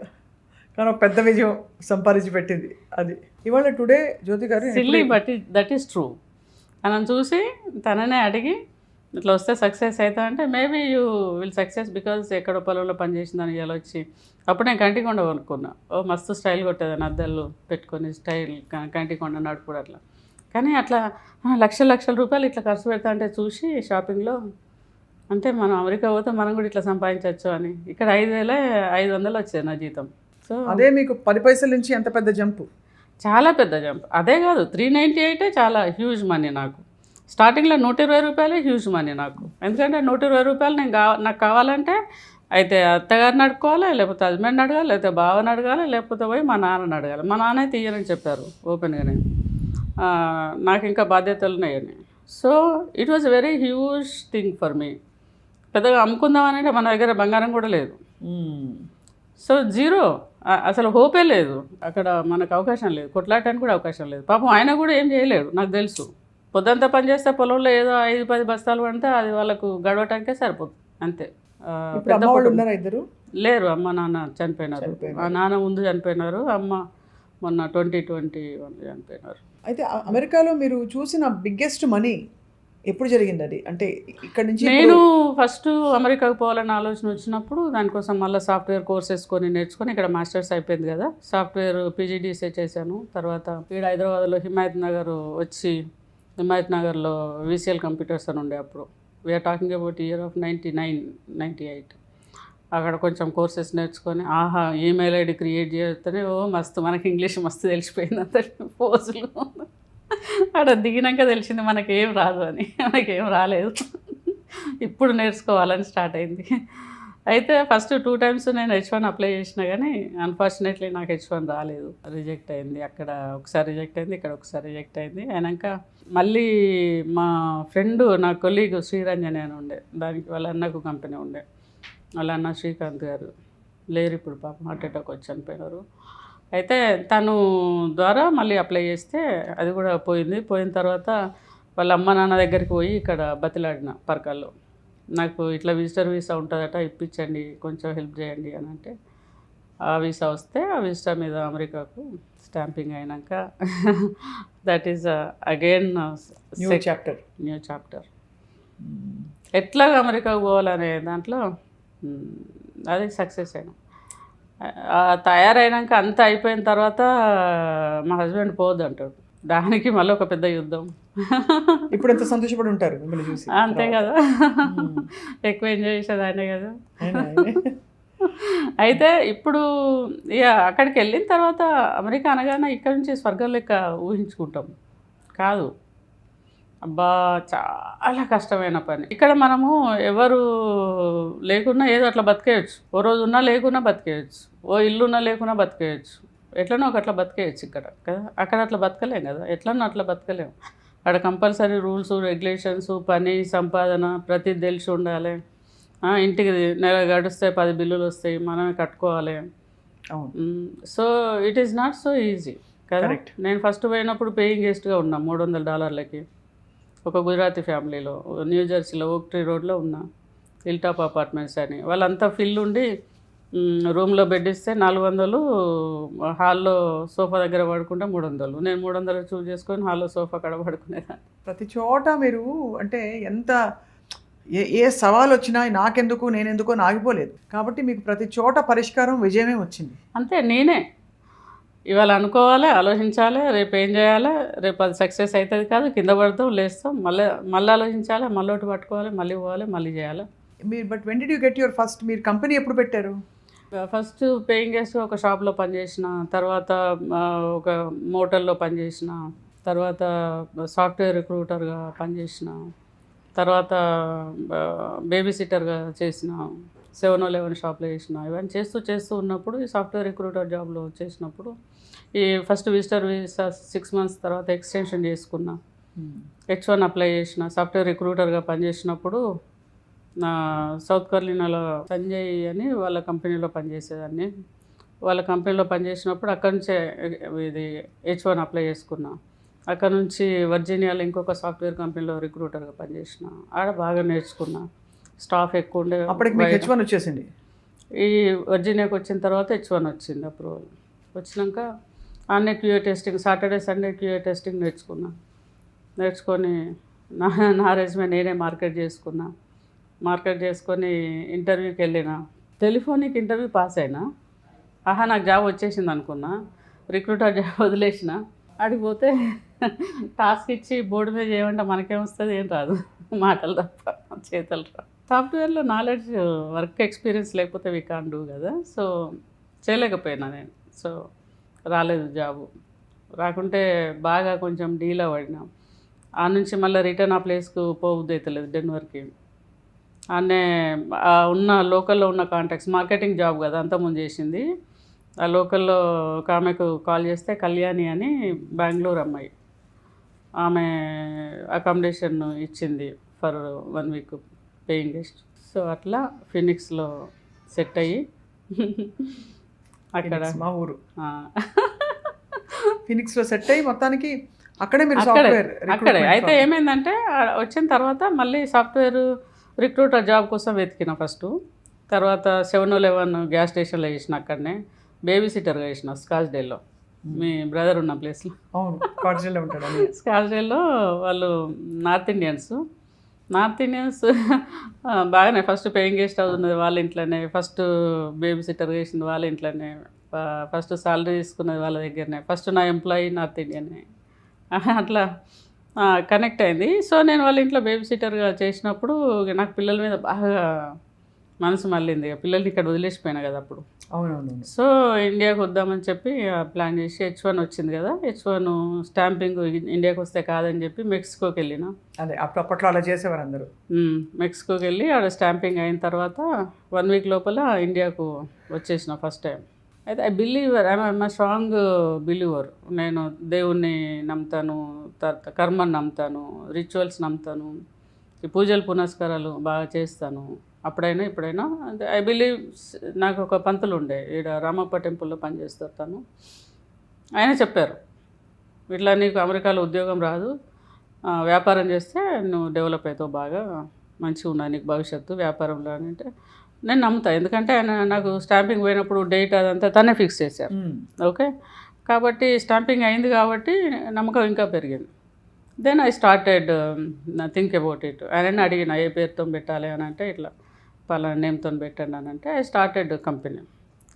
కానీ ఒక పెద్ద విజయం సంపాదించి పెట్టింది అది. ఇవాళ టుడే జ్యోతి గారు silly but that is true. తనని చూసి తననే అడిగి ఇట్లా వస్తే సక్సెస్ అవుతా అంటే, maybe you will success because ఎక్కడో పొలంలో పనిచేసిందని ఇలా వచ్చి. అప్పుడు నేను కంటికొండ కొనుక్కున్నా. ఓ మస్తు స్టైల్ కొట్టేదాన్ని, అద్దాలు పెట్టుకొని స్టైల్ కంటికొండ నడుపుడు అట్లా. కానీ అట్లా లక్షల రూపాయలు ఇట్లా ఖర్చు పెడతా అంటే చూసి షాపింగ్లో, అంటే మనం అమెరికా పోతే మనం కూడా ఇట్లా సంపాదించవచ్చు అని. ఇక్కడ 5,500 వచ్చేది నా జీతం. సో అదే మీకు 10 పైసల నుంచి ఎంత పెద్ద జంపు, చాలా పెద్ద జంప్. అదే కాదు, 398 చాలా హ్యూజ్ మనీ నాకు. స్టార్టింగ్లో 120 రూపాయలే హ్యూజ్ మనీ నాకు. ఎందుకంటే 120 రూపాయలు నాకు కావాలంటే అయితే అత్తగారిని అడుకోవాలి, లేకపోతే హస్బెండ్ని అడగాలి, లేకపోతే బావని అడగాలి, లేకపోతే పోయి మా నాన్నని అడగాలి. మా నాన్న అయితే ఇయ్యనని చెప్పారు ఓపెన్గానే, నాకు ఇంకా బాధ్యతలు ఉన్నాయని. So it was very huge thing for me. పెద్దగా అమ్ముకుందామనంటే మన దగ్గర బంగారం కూడా లేదు. సో జీరో, అసలు హోపే లేదు. అక్కడ మనకు అవకాశం లేదు, కొట్లాడటానికి కూడా అవకాశం లేదు. పాపం ఆయన కూడా ఏం చేయలేడు, నాకు తెలుసు. పొద్దంతా పని చేస్తే పొలంలో ఏదో 5-10 బస్తాలు పడితే అది వాళ్ళకు గడవటానికే సరిపోతుంది అంతే. ఇద్దరు లేరు, అమ్మ నాన్న చనిపోయినారు. ఆ నాన్న ముందు చనిపోయినారు, అమ్మ మొన్న 2021 చనిపోయినారు. అయితే అమెరికాలో మీరు చూసిన బిగ్గెస్ట్ మనీ ఎప్పుడు జరిగింది అది? అంటే ఇక్కడ నుంచి నేను ఫస్ట్ అమెరికాకు పోవాలని ఆలోచన వచ్చినప్పుడు దానికోసం మళ్ళీ సాఫ్ట్వేర్ కోర్సెస్ నేర్చుకొని ఇక్కడ మాస్టర్స్ అయిపోయింది కదా, సాఫ్ట్వేర్ పీజీడీసీ చేశాను. తర్వాత ఇక్కడ హైదరాబాద్లో హిమాయత్ నగర్ వచ్చి, హిమాయత్ నగర్లో విసిఎల్ కంప్యూటర్స్ అని ఉండే అప్పుడు, we are talking about year of 99-98. అక్కడ కొంచెం కోర్సెస్ నేర్చుకొని ఈమెయిల్ ఐడి క్రియేట్ చేస్తేనే మస్తు మనకి ఇంగ్లీష్ మస్తు తెలిసిపోయింది అంత పోజులు. అక్కడ దిగినాక తెలిసింది మనకేం రాదు అని. మనకేం రాలేదు, ఇప్పుడు నేర్చుకోవాలని స్టార్ట్ అయింది. అయితే ఫస్ట్ 2 times నేను H1 అప్లై చేసినా కానీ అన్ఫార్చునేట్లీ నాకు H1 రాలేదు, రిజెక్ట్ అయింది. అక్కడ ఒకసారి రిజెక్ట్ అయింది, ఇక్కడ ఒకసారి రిజెక్ట్ అయింది. అయినాక మళ్ళీ మా ఫ్రెండ్, నా కొలీగ్ శ్రీరంజని అని ఉండే, దానికి వాళ్ళ అన్నకు కంపెనీ ఉండే, వాళ్ళ అన్న శ్రీకాంత్ గారు లేరు ఇప్పుడు, పాపం హార్ట్ అటాక్ వచ్చి చనిపోయినారు. అయితే తను ద్వారా మళ్ళీ అప్లై చేస్తే అది కూడా పోయింది. పోయిన తర్వాత వాళ్ళ అమ్మ నాన్న దగ్గరికి పోయి ఇక్కడ బతిలాడిన పర్కాల్లో, నాకు ఇట్లా విజిటర్ వీసా ఉంటుందట, ఇప్పించండి, కొంచెం హెల్ప్ చేయండి అని అంటే ఆ వీసా వస్తే ఆ వీసా మీద అమెరికాకు స్టాంపింగ్ అయినాక that is again new chapter. ఎట్లా అమెరికాకు పోవాలనే దాంట్లో అది సక్సెస్ అయినా. తయారైనాక అంతా అయిపోయిన తర్వాత మా హస్బెండ్ పోవద్దు అంటాడు, దానికి మళ్ళీ ఒక పెద్ద యుద్ధం. ఇప్పుడు ఎంత సంతోషపడి ఉంటారు మిమ్మల్ని చూసి. అంతే కదా, ఎక్కువ ఎంజాయ్ చేసేది ఆయనే కదా. అయితే ఇప్పుడు ఇక అక్కడికి వెళ్ళిన తర్వాత అమెరికా అనగానే ఇక్కడ నుంచి స్వర్గం లెక్క ఊహించుకుంటాం కాదు, అబ్బా చాలా కష్టమైన పని. ఇక్కడ మనము ఎవరు లేకున్నా ఏదో అట్లా బతికేయచ్చు, ఓ రోజు ఉన్నా లేకున్నా బతికేయచ్చు, ఓ ఇల్లున్నా లేకున్నా బతికేయచ్చు, ఎట్లనో ఒకట్లా బతికేయచ్చు ఇక్కడ కదా. అక్కడ అట్లా బతకలేం కదా, ఎట్లనో అట్లా బతకలేము. అక్కడ కంపల్సరీ రూల్స్ రెగ్యులేషన్స్, పని సంపాదన ప్రతి తెలిసి ఉండాలి. ఇంటికి నెల గడిస్తే 10 బిల్లులు వస్తాయి, మనమే కట్టుకోవాలి. So it is not so easy కదా. నేను ఫస్ట్ పోయినప్పుడు పేయింగ్ గెస్ట్గా ఉన్నా $300 ఒక గుజరాతీ ఫ్యామిలీలో, న్యూ జెర్సీలో ఓక్ ట్రీ రోడ్లో ఉన్నా, హిల్ టాప్ అపార్ట్మెంట్స్ అని. వాళ్ళంతా ఫిల్ ఉండి రూమ్లో బెడ్ ఇస్తే 400, హాల్లో సోఫా దగ్గర పడుకుంటే 300. నేను 300 చూస్ చేసుకొని హాల్లో సోఫా కాడ పడుకునేదాన్ని. ప్రతి చోట మీరు అంటే ఎంత ఏ సవాల్ వచ్చినా నాకెందుకు నేనెందుకో ఆగిపోలేదు కాబట్టి మీకు ప్రతి చోట పరిష్కారం విజయమే వచ్చింది. అంతే, నేనే ఇవాళ అనుకోవాలి, ఆలోచించాలి, రేపు ఏం చేయాలి, రేపు అది సక్సెస్ అవుతుంది కాదు, కింద పడతాం లేస్తాం, మళ్ళీ ఆలోచించాలి, మళ్ళీ ఒకటి పట్టుకోవాలి, మళ్ళీ పోవాలి, మళ్ళీ చేయాలి. మీరు but when did you get your first, మీరు కంపెనీ ఎప్పుడు పెట్టారు? ఫస్ట్ పేయింగ్ గెస్ట్ ఒక షాప్లో పనిచేసిన, తర్వాత ఒక మోటల్లో పనిచేసిన, తర్వాత సాఫ్ట్వేర్ రిక్రూటర్గా పనిచేసిన, తర్వాత బేబీ సిట్టర్గా చేసిన, 7-Eleven షాప్లో చేసిన. ఇవన్నీ చేస్తూ ఉన్నప్పుడు ఈ సాఫ్ట్వేర్ రిక్రూటర్ జాబ్లో చేసినప్పుడు ఈ ఫస్ట్ విజిటర్ వీసా 6 months తర్వాత ఎక్స్టెన్షన్ చేసుకున్నా, H1 అప్లై చేసిన. సాఫ్ట్వేర్ రిక్రూటర్గా పనిచేసినప్పుడు సౌత్ కరోలినాలో సంజయ్ అని వాళ్ళ కంపెనీలో పనిచేసేదాన్ని. వాళ్ళ కంపెనీలో పనిచేసినప్పుడు అక్కడి నుంచే ఇది H1 అప్లై చేసుకున్నా. అక్కడ నుంచి వర్జీనియాలో ఇంకొక సాఫ్ట్వేర్ కంపెనీలో రిక్రూటర్గా పనిచేసిన. ఆడ బాగా నేర్చుకున్నా, స్టాఫ్ ఎక్కువ ఉండే. అప్పటికి మీకు H1 వచ్చేసింది. ఈ వర్జీనియాకి వచ్చిన తర్వాత H1 వచ్చింది అప్రూవల్. వచ్చినాక అన్నీ QA testing, Saturday Sunday QA testing నేర్చుకొని నా రెజ్యూమే నేనే మార్కెట్ చేసుకొని ఇంటర్వ్యూకి వెళ్ళిన. టెలిఫోనిక్ ఇంటర్వ్యూ పాస్ అయినా, నాకు జాబ్ వచ్చేసింది అనుకున్నా. రిక్రూటర్ జాబ్ వదిలేసిన. అడిగిపోతే టాస్క్ ఇచ్చి బోర్డు మీద చేయమంటే మనకేమొస్తుంది, ఏం రాదు, మాటలు తప్ప చేతలు రా. సాఫ్ట్వేర్లో నాలెడ్జ్, వర్క్ ఎక్స్పీరియన్స్ లేకపోతే వీ కాన్ డూ కదా. సో చేయలేకపోయినా నేను. సో రాలేదు జాబు. రాకుంటే బాగా కొంచెం డీల్ అవ్వడినా. ఆ నుంచి మళ్ళీ రిటర్న్ ఆ ప్లేస్కు పోవద్దు అవుతలేదు, డెన్వర్కి. అనే ఉన్న లోకల్లో ఉన్న కాంటాక్ట్స్, మార్కెటింగ్ జాబ్ కదా అంతకుముందు చేసింది. ఆ లోకల్లో ఒక ఆమెకు కాల్ చేస్తే కళ్యాణి అని బెంగళూరు అమ్మాయి, ఆమె అకామిడేషన్ ఇచ్చింది for 1 week paying guest. So అట్లా ఫినిక్స్లో సెట్ అయ్యి అక్కడ మా ఊరు ఫినిక్స్లో సెట్ అయ్యి మొత్తానికి అక్కడే మీరు సాఫ్ట్వేర్ అక్కడే. అయితే ఏమైందంటే వచ్చిన తర్వాత మళ్ళీ సాఫ్ట్వేర్ రిక్రూటర్ జాబ్ కోసం వెతికిన ఫస్ట్. తర్వాత 7-Eleven గ్యాస్ స్టేషన్లో చేసిన, అక్కడనే బేబీ సిట్టర్గా చేసిన స్కాచ్డేల్లో. మీ బ్రదర్ ఉన్న ప్లేస్లో. అవును, స్కాట్స్డేల్లో ఉంటాడు అని. స్కాట్స్డేల్లో వాళ్ళు నార్త్ ఇండియన్స్ బాగానే ఫస్ట్ పేయింగ్ గెస్ట్ హౌస్ ఉన్నది వాళ్ళ ఇంట్లోనే, ఫస్ట్ బేబీ సిట్టర్ వేసింది వాళ్ళ ఇంట్లోనే, ఫస్ట్ సాలరీ తీసుకున్నది వాళ్ళ దగ్గరనే, ఫస్ట్ నా ఎంప్లాయీ నార్త్ ఇండియనే. అట్లా కనెక్ట్ అయింది. సో నేను వాళ్ళ ఇంట్లో బేబీ సిట్టర్గా చేసినప్పుడు నాకు పిల్లల మీద బాగా మనసు మళ్ళీంది. పిల్లల్ని ఇక్కడ వదిలేసిపోయినా కదా అప్పుడు. అవునవును. సో ఇండియాకి వద్దామని చెప్పి ప్లాన్ చేసి H1 వచ్చింది కదా, H1 స్టాంపింగ్ ఇండియాకి వస్తే కాదని చెప్పి మెక్సికోకి వెళ్ళిన. అదే అప్పట్లో అలా చేసేవారు అందరూ. మెక్సికోకి వెళ్ళి ఆడ స్టాంపింగ్ అయిన తర్వాత 1 వీక్ లోపల ఇండియాకు వచ్చేసిన ఫస్ట్ టైం. అయితే I believer, I'm strong believer. నేను దేవుణ్ణి నమ్ముతాను, తర్వాత కర్మని నమ్ముతాను, రిచువల్స్ నమ్ముతాను, ఈ పూజలు పునస్కారాలు బాగా చేస్తాను అప్పుడైనా ఇప్పుడైనా. అంటే ఐ బిలీవ్. నాకు ఒక పంతులు ఉండే ఈడ రామప్ప టెంపుల్లో పనిచేస్తారు తను. ఆయన చెప్పారు, ఇట్లా నీకు అమెరికాలో ఉద్యోగం రాదు, వ్యాపారం చేస్తే నువ్వు డెవలప్ అవుతావు, బాగా మంచిగా ఉన్నాయి నీకు భవిష్యత్తు వ్యాపారంలో అని. అంటే నేను నమ్ముతాను, ఎందుకంటే ఆయన నాకు స్టాంపింగ్ పోయినప్పుడు డేట్ అదంతా తనే ఫిక్స్ చేశారు. ఓకే, కాబట్టి స్టాంపింగ్ అయింది కాబట్టి నమ్మకం ఇంకా పెరిగింది. Then I started think about it. ఆయన అడిగిన ఏ పేరుతో పెట్టాలి అని అంటే ఇట్లా పలానా నేమ్తో పెట్టండి అని అంటే ఐ స్టార్టెడ్ కంపెనీ,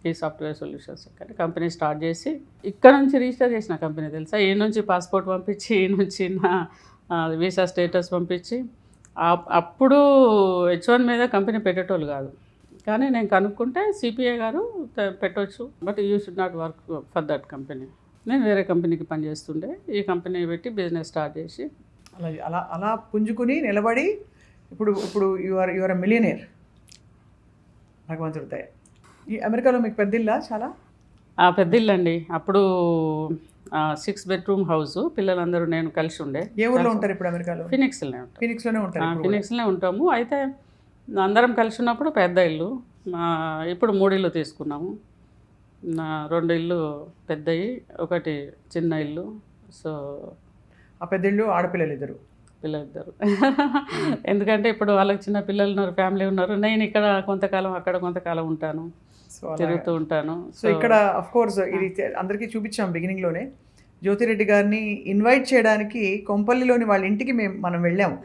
ఈ సాఫ్ట్వేర్ సొల్యూషన్స్. కానీ కంపెనీ స్టార్ట్ చేసి ఇక్కడ నుంచి రిజిస్టర్ చేసిన కంపెనీ తెలుసా. ఈ నుంచి పాస్పోర్ట్ పంపించి, ఈ నుంచి నా వీసా స్టేటస్ పంపించి. అప్పుడు H1 మీద కంపెనీ పెట్టేటోళ్ళు కాదు, కానీ నేను కనుక్కుంటే సిపిఐ గారు పెట్టవచ్చు, but you should not work for that company. నేను వేరే కంపెనీకి పనిచేస్తుండే, ఈ కంపెనీ పెట్టి బిజినెస్ స్టార్ట్ చేసి అలా అలా అలా పుంజుకుని నిలబడి ఇప్పుడు యువర్ మిలియనేర్. భగవంతుడితే. ఈ అమెరికాలో మీకు పెద్ద ఇల్లా? చాలా పెద్ద ఇల్లు అండి. అప్పుడు 6 బెడ్రూమ్ హౌస్, పిల్లలందరూ నేను కలిసి ఉండే. ఏ ఊర్లో ఉంటారు ఇప్పుడు అమెరికాలో? ఫినిక్స్లోనే ఉంటారు. ఫినిక్స్లోనే ఉంటాము. అయితే అందరం కలిసి ఉన్నప్పుడు పెద్ద ఇల్లు. ఇప్పుడు 3 ఇల్లు తీసుకున్నాము. 2 ఇల్లు పెద్దవి, 1 చిన్న ఇల్లు. సో ఆ పెద్ద ఇల్లు ఆడపిల్లలు ఇద్దరు. ఎందుకంటే ఇప్పుడు వాళ్ళకి చిన్న పిల్లలు ఉన్నారు, ఫ్యామిలీ ఉన్నారు. నేను ఇక్కడ కొంతకాలం, అక్కడ కొంతకాలం ఉంటాను, తిరుగుతూ ఉంటాను. సో ఇక్కడ అఫ్ కోర్స్ ఇది అందరికీ చూపించాం బిగినింగ్లోనే. జ్యోతిరెడ్డి గారిని ఇన్వైట్ చేయడానికి కొంపల్లిలోని వాళ్ళ ఇంటికి మనం వెళ్ళాము,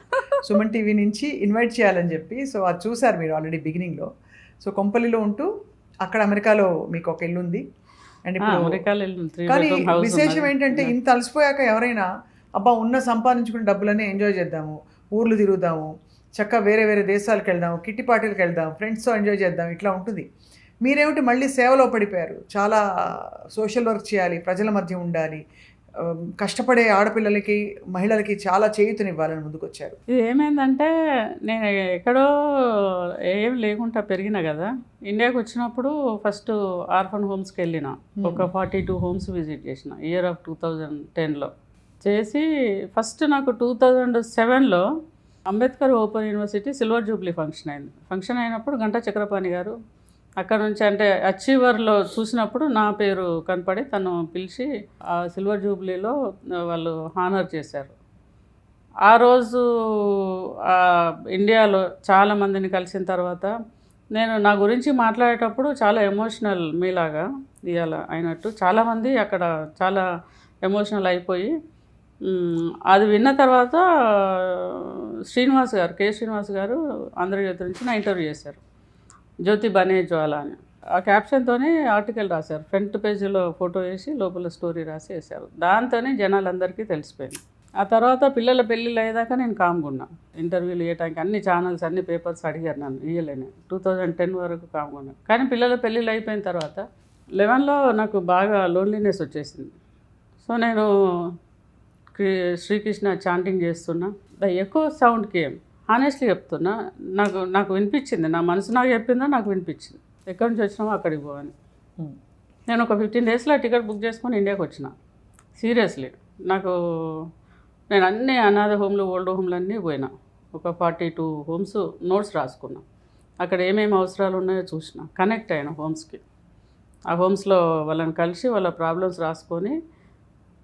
సుమన్ టీవీ నుంచి ఇన్వైట్ చేయాలని చెప్పి. సో అది చూసారు మీరు ఆల్రెడీ బిగినింగ్లో. సో కొంపల్లిలో ఉంటూ అక్కడ అమెరికాలో మీకు ఒక ఇల్లు ఉంది. అండ్ ఇప్పుడు కానీ విశేషం ఏంటంటే, ఇంత అలసిపోయాక ఎవరైనా అబ్బా ఉన్న సంపాదించుకునే డబ్బులన్నీ ఎంజాయ్ చేద్దాము, ఊర్లు తిరుగుదాము, చక్కగా వేరే వేరే దేశాలకు వెళ్దాము, కిట్టి పార్టీలకు వెళ్దాం, ఫ్రెండ్స్తో ఎంజాయ్ చేద్దాం, ఇట్లా ఉంటుంది. మీరేమిటి మళ్ళీ సేవలో పడిపోయారు. చాలా సోషల్ వర్క్ చేయాలి, ప్రజల మధ్య ఉండాలి, కష్టపడే ఆడపిల్లలకి మహిళలకి చాలా చేయూతనివ్వాలని ముందుకు వచ్చారు. ఇది ఏమైందంటే, నేను ఎక్కడో ఏం లేకుండా పెరిగిన కదా, ఇండియాకి వచ్చినప్పుడు ఫస్ట్ ఆర్ఫన్ హోమ్స్కి వెళ్ళిన. ఒక 42 హోమ్స్ విజిట్ చేసిన ఇయర్ ఆఫ్ 2010లో చేసి. ఫస్ట్ నాకు 2007లో Ambedkar open university silver jubilee function అయినప్పుడు గంటా చక్రపాణి గారు అక్కడ నుంచి, అంటే అచీవర్లో చూసినప్పుడు నా పేరు కనపడి తను పిలిచి ఆ సిల్వర్ జూబ్లీలో వాళ్ళు హానర్ చేశారు. ఆ రోజు ఇండియాలో చాలామందిని కలిసిన తర్వాత నేను నా గురించి మాట్లాడేటప్పుడు చాలా ఎమోషనల్, మీలాగా ఇవాళ అయినట్టు చాలామంది అక్కడ చాలా ఎమోషనల్ అయిపోయి, అది విన్న తర్వాత కే శ్రీనివాస్ గారు ఆంధ్రజ్యోతి నుంచి నా ఇంటర్వ్యూ చేశారు. జ్యోతి బనే జ్వాల అని ఆ క్యాప్షన్తోనే ఆర్టికల్ రాశారు. ఫ్రంట్ పేజీలో ఫోటో వేసి లోపల స్టోరీ రాసి వేశారు. దాంతోనే జనాలందరికీ తెలిసిపోయింది. ఆ తర్వాత పిల్లల పెళ్ళిళ్ళు అయ్యేదాకా నేను కామ్గున్నా. ఇంటర్వ్యూలు ఇవ్వడానికి అన్ని ఛానల్స్, అన్ని పేపర్స్ అడిగారు నన్ను, ఇవ్వలేను. 2010 వరకు కామ్గున్నా. కానీ పిల్లల పెళ్ళిళ్ళు అయిపోయిన తర్వాత 11లో నాకు బాగా లోన్లీనెస్ వచ్చేసింది. సో నేను శ్రీకృష్ణ చాంటింగ్ చేస్తున్నా. ఎక్కువ సౌండ్కి హానెస్ట్లీ చెప్తున్నా, నాకు వినిపించింది, నా మనసు నాకు చెప్పిందా నాకు వినిపించింది, ఎక్కడి నుంచి వచ్చినామో అక్కడికి పోవని. నేను ఒక 15 డేస్లో టికెట్ బుక్ చేసుకొని ఇండియాకి వచ్చిన. సీరియస్లీ నేను అన్ని అనాథ హోమ్లు, ఓల్డ్ హోమ్లు అన్నీ పోయినా. ఒక 42 హోమ్స్ నోట్స్ రాసుకున్నా. అక్కడ ఏమేమి అవసరాలు ఉన్నాయో చూసిన, కనెక్ట్ అయినా హోమ్స్కి. ఆ హోమ్స్లో వాళ్ళని కలిసి వాళ్ళ ప్రాబ్లమ్స్ రాసుకొని,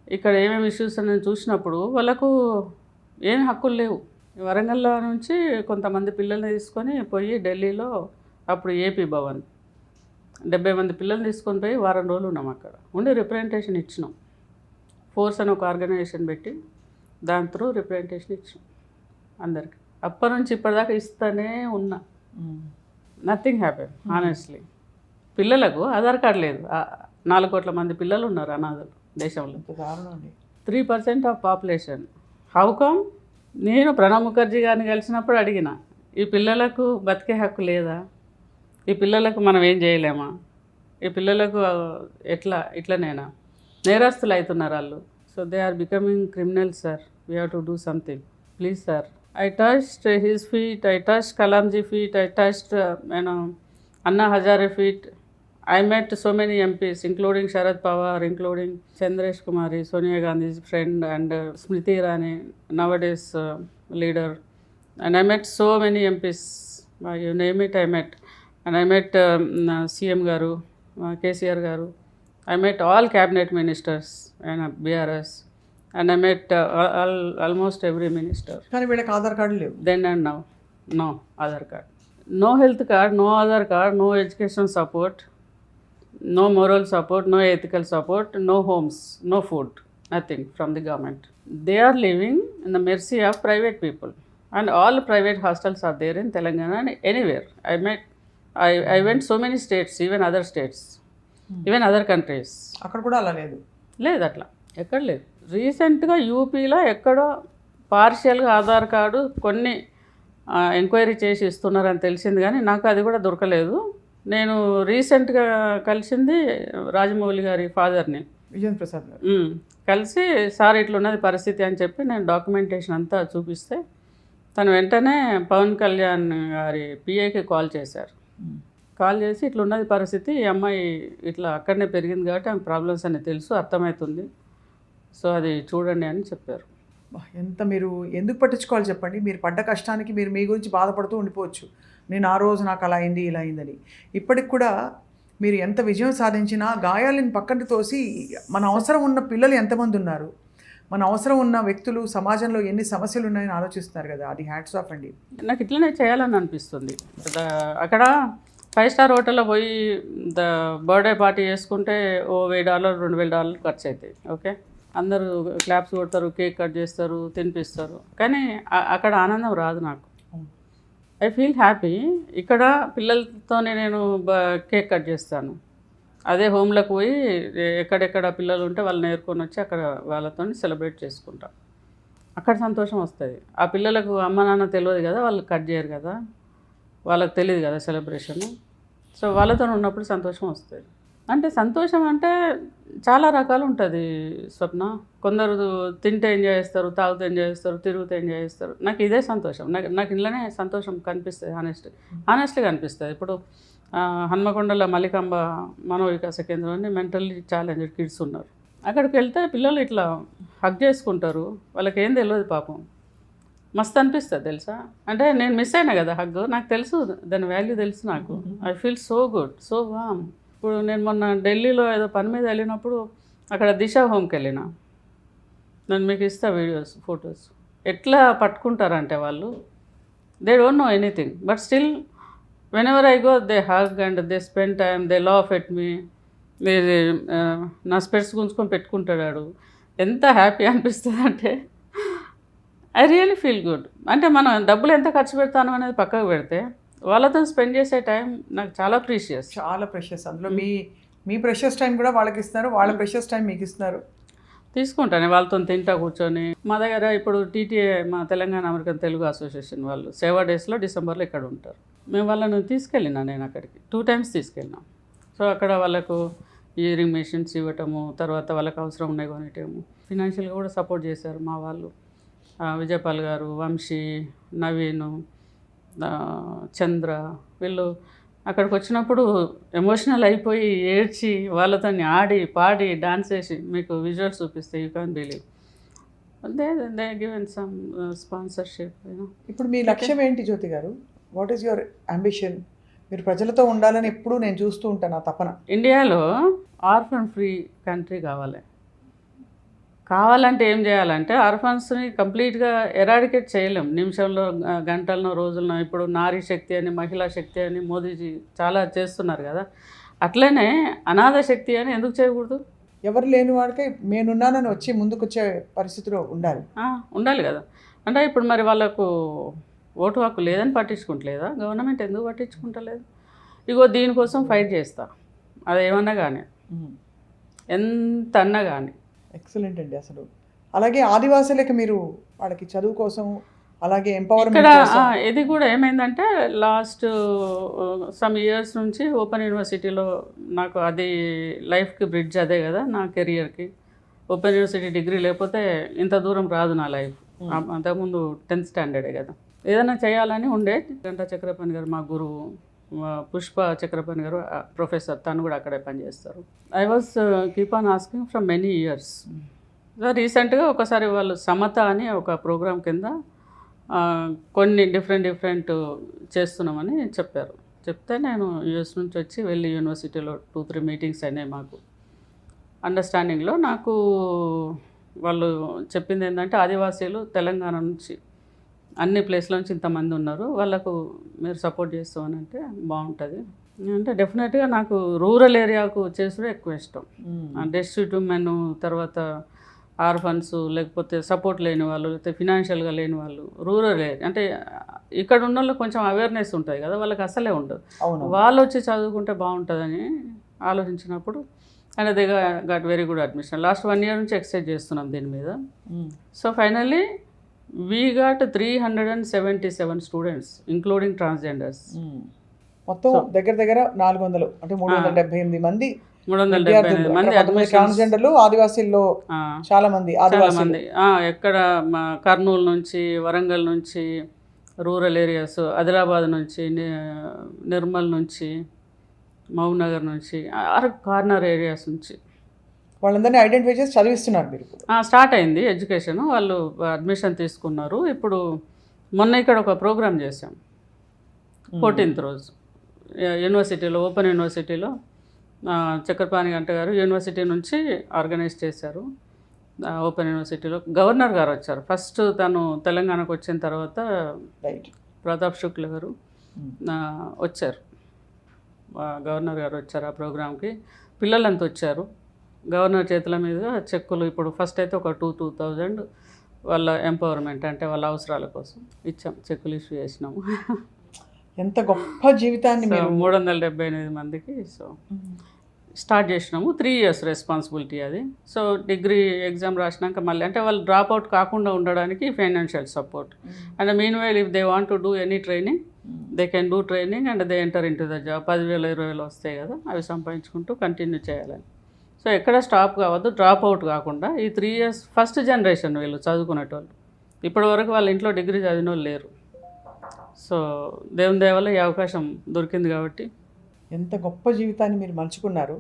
ఇక్కడ ఏమేమి ఇష్యూస్ అని చూసినప్పుడు వాళ్ళకు ఏం హక్కులు లేవు. వరంగల్లో నుంచి కొంతమంది పిల్లల్ని తీసుకొని పోయి ఢిల్లీలో, అప్పుడు ఏపీ భవన్ 70 మంది పిల్లల్ని తీసుకొని పోయి వారం రోజులు ఉన్నాం అక్కడ ఉండి రిప్రజెంటేషన్ ఇచ్చినాం. ఫోర్స్ అని ఒక ఆర్గనైజేషన్ పెట్టి దాని త్రూ రిప్రజెంటేషన్ ఇచ్చినాం అందరికి. అప్పటి నుంచి ఇప్పటిదాకా ఇస్తూనే ఉన్నా. Nothing happen honestly. పిల్లలకు ఆధార్ కార్డు లేదు. 4 కోట్ల మంది పిల్లలు ఉన్నారు అనాథలు దేశంలో. 3% ఆఫ్ పాపులేషన్. How come? నేను ప్రణబ్ ముఖర్జీ గారిని కలిసినప్పుడు అడిగిన, ఈ పిల్లలకు బతికే హక్కు లేదా? ఈ పిల్లలకు మనం ఏం చేయలేమా? ఈ పిల్లలకు ఇట్లనేనా? నేరస్తులు అవుతున్నారు వాళ్ళు. So they are becoming criminals sir. We have to do something. Please sir. I touched his feet, I touched Kalamji feet, I touched Anna Hazare feet. I met so many MPs, including Sharad Pawar, including Chandresh Kumari, Sonia Gandhi's friend, and Smriti Irani, nowadays leader. And I met so many MPs, you name it, I met. And I met CM Garu, KCR Garu. I met all cabinet ministers and BRS. And I met almost every minister. కానీ వీళ్ళకి Aadhaar card లేవు. Then and now, no Aadhaar card, no health card, no Aadhaar card, no education support, no moral support, no ethical support, no homes, no food, nothing from the government. They are living in the mercy of private people, and all private hostels are there in Telangana and anywhere. I went so many states, even other states, even other countries. అక్కడ కూడా అలా లేదు అట్లా ఎక్కడ లేదు. రీసెంట్గా యూపీలో ఎక్కడో పార్షియల్గా ఆధార్ కార్డు కొన్ని ఎంక్వైరీ చేసి ఇస్తున్నారని తెలిసింది, కానీ నాకు అది కూడా దొరకలేదు. నేను రీసెంట్గా కలిసింది రాజమౌళి గారి ఫాదర్ని, విజయన్ ప్రసాద్ గారు. కలిసి సార్ ఇట్లున్నది పరిస్థితి అని చెప్పి నేను డాక్యుమెంటేషన్ అంతా చూపిస్తే తను వెంటనే పవన్ కళ్యాణ్ గారి పిఏకి కాల్ చేశారు. కాల్ చేసి ఇట్లున్నది పరిస్థితి, ఈ అమ్మాయి ఇట్లా అక్కడనే పెరిగింది కాబట్టి ఆమె ప్రాబ్లమ్స్ అని తెలుసు, అర్థమవుతుంది, సో అది చూడండి అని చెప్పారు. ఎంత మీరు ఎందుకు పట్టించుకోవాలి చెప్పండి? మీరు పడ్డ కష్టానికి మీరు మీ గురించి బాధపడుతూ ఉండిపోవచ్చు. నేను ఆ రోజు నాకు అలా అయింది ఇలా అయిందని. ఇప్పటికి కూడా మీరు ఎంత విజయం సాధించినా గాయాలను పక్కన తోసి మన అవసరం ఉన్న పిల్లలు ఎంతమంది ఉన్నారు, మన అవసరం ఉన్న వ్యక్తులు సమాజంలో ఎన్ని సమస్యలు ఉన్నాయని ఆలోచిస్తున్నారు కదా, అది హ్యాట్స్ ఆఫ్ అండి. నాకు ఇట్లనే చేయాలని అనిపిస్తుంది. అక్కడ 5 స్టార్ హోటల్లో పోయి బర్త్డే పార్టీ చేసుకుంటే ఓ $1000 $2000 ఖర్చు అవుతాయి. ఓకే, అందరూ క్లాప్స్ కొడతారు, కేక్ కట్ చేస్తారు, తినిపిస్తారు, కానీ అక్కడ ఆనందం రాదు నాకు. I feel happy. ఇక్కడ పిల్లలతోనే నేను కేక్ కట్ చేస్తాను. అదే హోమ్లోకి పోయి ఎక్కడెక్కడ పిల్లలు ఉంటే వాళ్ళని నేర్కొని వచ్చి అక్కడ వాళ్ళతో సెలబ్రేట్ చేసుకుంటాం. అక్కడ సంతోషం వస్తుంది. ఆ పిల్లలకు అమ్మ నాన్న తెలియదు కదా, వాళ్ళు కట్ చేయరు కదా, వాళ్ళకి తెలియదు కదా సెలబ్రేషన్. సో వాళ్ళతో ఉన్నప్పుడు సంతోషం వస్తుంది. అంటే సంతోషం అంటే చాలా రకాలు ఉంటుంది స్వప్న. కొందరు తింటే ఎంజాయ్ చేస్తారు, తాగుతూ ఎంజాయ్ చేస్తారు, తిరుగుతూ ఎంజాయ్ చేస్తారు. నాకు ఇదే సంతోషం. నాకు ఇంట్లోనే సంతోషం కనిపిస్తుంది. హానెస్ట్గా కనిపిస్తుంది. ఇప్పుడు హన్మకొండలో మల్లికాంబ మనోవికాస కేంద్రంలో మెంటల్లీ ఛాలెంజ్డ్ కిడ్స్ ఉన్నారు. అక్కడికి వెళ్తే పిల్లలు ఇట్లా హగ్ చేసుకుంటారు. వాళ్ళకి ఏం తెలియదు పాపం. మస్తు అనిపిస్తుంది తెలుసా. అంటే నేను మిస్ అయినా కదా హగ్, నాకు తెలుసు దాని వాల్యూ తెలుసు నాకు. I feel so good, so warm. ఇప్పుడు నేను మొన్న ఢిల్లీలో ఏదో పని మీద వెళ్ళినప్పుడు అక్కడ దిశ హోమ్కి వెళ్ళిన. నేను మీకు ఇస్తా వీడియోస్, ఫొటోస్. ఎట్లా పట్టుకుంటారంటే వాళ్ళు, they don't know anything, but still when ever I go they hug and they spend time, they laugh at me. నా స్పెట్స్ గుంజుకొని పెట్టుకుంటాడు. ఎంత హ్యాపీ అనిపిస్తుంది అంటే ఐ రియల్లీ ఫీల్ గుడ్. అంటే మనం డబ్బులు ఎంత ఖర్చు పెడతాను అనేది పక్కకు పెడితే వాళ్ళతో స్పెండ్ చేసే టైం నాకు చాలా ప్రీషియస్. చాలా ప్రెషియస్. అందులో మీ ప్రెషియస్ టైం కూడా వాళ్ళకి ఇస్తున్నారు, వాళ్ళ ప్రెషియస్ టైం మీకు ఇస్తున్నారు. తీసుకుంటాను వాళ్ళతో తింటా కూర్చొని. మా దగ్గర ఇప్పుడు టీటీఏ, మా తెలంగాణ అమెరికన్ తెలుగు అసోసియేషన్ వాళ్ళు సేవా డేస్లో డిసెంబర్లో ఇక్కడ ఉంటారు. మేము వాళ్ళను తీసుకెళ్ళినా, నేను అక్కడికి 2 times తీసుకెళ్ళినా. సో అక్కడ వాళ్ళకు ఇయరింగ్ మెషిన్స్ ఇవ్వటము, తర్వాత వాళ్ళకి అవసరం ఉన్నాయి కొనేటము. ఫినాన్షియల్గా కూడా సపోర్ట్ చేశారు మా వాళ్ళు. విజయపాల్ గారు, వంశీ, నవీను, చంద్ర, వీళ్ళు అక్కడికి వచ్చినప్పుడు ఎమోషనల్ అయిపోయి ఏడ్చి వాళ్ళతో ఆడి పాడి డాన్స్ చేసి, మీకు విజువల్స్ చూపిస్తే you can believe. They given some sponsorship. ఇప్పుడు మీ లక్ష్యం ఏంటి జ్యోతి గారు? What is your ambition? మీరు ప్రజలతో ఉండాలని ఎప్పుడు నేను చూస్తూ ఉంటాను, ఆ తపన. ఇండియాలో ఆర్ఫన్ ఫ్రీ కంట్రీ కావాలంటే ఏం చేయాలంటే ఆర్ఫన్స్ని కంప్లీట్గా ఎరాడికేట్ చేయలేం నిమిషంలో, గంటల్లో, రోజుల్లో. ఇప్పుడు నారీ శక్తి అని, మహిళా శక్తి అని మోదీజీ చాలా చేస్తున్నారు కదా. అట్లనే అనాథ శక్తి అని ఎందుకు చేయకూడదు? ఎవరు లేని వాడికి నేనున్నానని వచ్చి ముందుకొచ్చే పరిస్థితిలో ఉండాలి. ఉండాలి కదా. అంటే ఇప్పుడు మరి వాళ్ళకు ఓటు హక్కు లేదని పట్టించుకుంటలేదా? గవర్నమెంట్ ఎందుకు పట్టించుకుంటలేదు? ఇగో దీనికోసం ఫైట్ చేస్తా, అదేమన్నా కానీ, ఎంత అన్నా కానీ. ఎక్సలెంట్ అండి. అసలు అలాగే ఆదివాసులకి మీరు వాళ్ళకి చదువు కోసం అలాగే ఇక్కడ ఎంపవర్మెంట్ ఇది కూడా ఏమైందంటే లాస్ట్ సమ్ ఇయర్స్ నుంచి ఓపెన్ యూనివర్సిటీలో నాకు అది లైఫ్కి బ్రిడ్జ్ అదే కదా నా కెరియర్కి. ఓపెన్ యూనివర్సిటీ డిగ్రీ లేకపోతే ఇంత దూరం రాదు నా లైఫ్. అంతకుముందు 10th స్టాండర్డే కదా. ఏదైనా చేయాలని ఉండే. గంటా చక్రపాణి గారు మా గురువు, పుష్ప చక్రపాణి గారు ప్రొఫెసర్, తను కూడా అక్కడే పనిచేస్తారు. I was keep on asking from many years. రీసెంట్గా ఒకసారి వాళ్ళు సమత అని ఒక ప్రోగ్రామ్ కింద కొన్ని డిఫరెంట్ చేస్తున్నామని చెప్పారు. చెప్తే నేను యూఎస్ నుంచి వచ్చి వెళ్ళి యూనివర్సిటీలో 2-3 మీటింగ్స్ అయినాయి మాకు. అండర్స్టాండింగ్లో నాకు వాళ్ళు చెప్పింది ఏంటంటే ఆదివాసీలు తెలంగాణ నుంచి అన్ని ప్లేస్ల నుంచి ఇంతమంది ఉన్నారు, వాళ్ళకు మీరు సపోర్ట్ చేస్తామని అంటే బాగుంటుంది అంటే డెఫినెట్గా నాకు రూరల్ ఏరియాకు చేసుడే ఎక్కువ ఇష్టం. డెస్టిట్యూట్ ఉమెన్, తర్వాత ఆర్ఫన్స్, లేకపోతే సపోర్ట్ లేని వాళ్ళు, లేకపోతే ఫినాన్షియల్గా లేని వాళ్ళు, రూరల్ ఏరియా అంటే ఇక్కడ ఉన్న వాళ్ళకి కొంచెం అవేర్నెస్ ఉంటుంది కదా, వాళ్ళకి అసలే ఉండదు. వాళ్ళు వచ్చి చదువుకుంటే బాగుంటుందని ఆలోచించినప్పుడు and they gut very good admission. Last 1 year నుంచి ఎక్సైజ్ చేస్తున్నాం దీని మీద. So finally we got 377 students including transgenders. మొత్తం దగ్గర 400 అంటే 378 మంది 378 మంది ట్రాన్స్జెండర్లు ఆదివాసీల్లో చాలా మంది. ఎక్కడ కర్నూలు నుంచి, వరంగల్ నుంచి, రూరల్ ఏరియాస్, ఆదిలాబాద్ నుంచి, నిర్మల్ నుంచి, మహబూబ్నగర్ నుంచి, కార్నర్ ఏరియాస్ నుంచి వాళ్ళందరినీ ఐడెంటిఫై చేసి చదివిస్తున్నారు మీరు. స్టార్ట్ అయింది ఎడ్యుకేషన్, వాళ్ళు అడ్మిషన్ తీసుకున్నారు. ఇప్పుడు మొన్న ఇక్కడ ఒక ప్రోగ్రామ్ చేసాం 14th రోజు యూనివర్సిటీలో, ఓపెన్ యూనివర్సిటీలో. చక్రపాణి గంట గారు యూనివర్సిటీ నుంచి ఆర్గనైజ్ చేశారు. ఓపెన్ యూనివర్సిటీలో గవర్నర్ గారు వచ్చారు. ఫస్ట్ తను తెలంగాణకు వచ్చిన తర్వాత ప్రతాప్ శుక్ల గారు వచ్చారు. గవర్నర్ గారు వచ్చారు ఆ ప్రోగ్రామ్కి. పిల్లలంతా వచ్చారు. గవర్నర్ చేతుల మీదుగా చెక్కులు ఇప్పుడు ఫస్ట్ అయితే ఒక 2,000 వాళ్ళ ఎంపవర్మెంట్ అంటే వాళ్ళ అవసరాల కోసం ఇచ్చాం, చెక్కులు ఇష్యూ చేసినాము. ఎంత గొప్ప జీవితాన్ని 378 మందికి. సో స్టార్ట్ చేసినాము. 3 years రెస్పాన్సిబిలిటీ అది. సో డిగ్రీ ఎగ్జామ్ రాసినాక మళ్ళీ అంటే వాళ్ళు డ్రాప్ అవుట్ కాకుండా ఉండడానికి financial support. And mean while if they want to do any training they can do training and they enter in to the job. 10,000 20,000 వస్తాయి కదా, అవి సంపాదించుకుంటూ కంటిన్యూ చేయాలని. సో ఎక్కడ స్టాప్ కావద్దు, డ్రాప్ అవుట్ కాకుండా. ఈ 3 years ఫస్ట్ జనరేషన్ వీళ్ళు చదువుకునేటోళ్ళు. ఇప్పటి వరకు వాళ్ళ ఇంట్లో డిగ్రీ చదివిన వాళ్ళు లేరు. సో దేవుని దయ వల్ల ఈ అవకాశం దొరికింది కాబట్టి. ఎంత గొప్ప జీవితాన్ని మీరు మలుచుకున్నారు.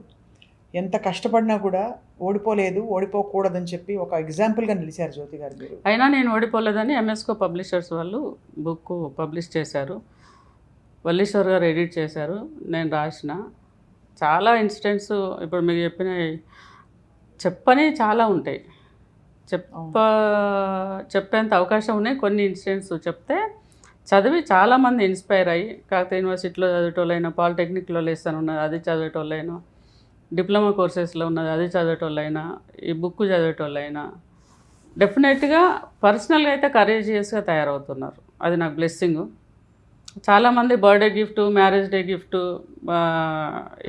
ఎంత కష్టపడినా కూడా ఓడిపోలేదు, ఓడిపోకూడదని చెప్పి ఒక ఎగ్జాంపుల్గా నిలిచారు జ్యోతి గారు మీరు. అయినా నేను ఓడిపోలేదని ఎంఎస్కో పబ్లిషర్స్ వాళ్ళు బుక్ పబ్లిష్ చేశారు. వల్లీశ్వర్ గారు ఎడిట్ చేశారు, నేను రాసిన. చాలా ఇన్సిడెంట్స్ ఇప్పుడు మీకు చెప్పని చాలా ఉంటాయి. చెప్పేంత అవకాశం ఉన్నాయి. కొన్ని ఇన్సిడెంట్స్ చెప్తే చదివి చాలామంది ఇన్స్పైర్ అయ్యి కాకతీయ యూనివర్సిటీలో చదివేటోళ్ళైనా, పాలిటెక్నిక్లో లెసన్ ఉన్నది అది చదివేటోళ్ళైనా, డిప్లొమా కోర్సెస్లో ఉన్నది అది చదివేటోళ్ళైనా, ఈ బుక్ చదివేటోళ్ళైనా డెఫినెట్గా పర్సనల్గా అయితే కరేజియస్గా తయారవుతున్నారు. అది నాకు బ్లెస్సింగ్. చాలామంది birthday gift, marriage day gift,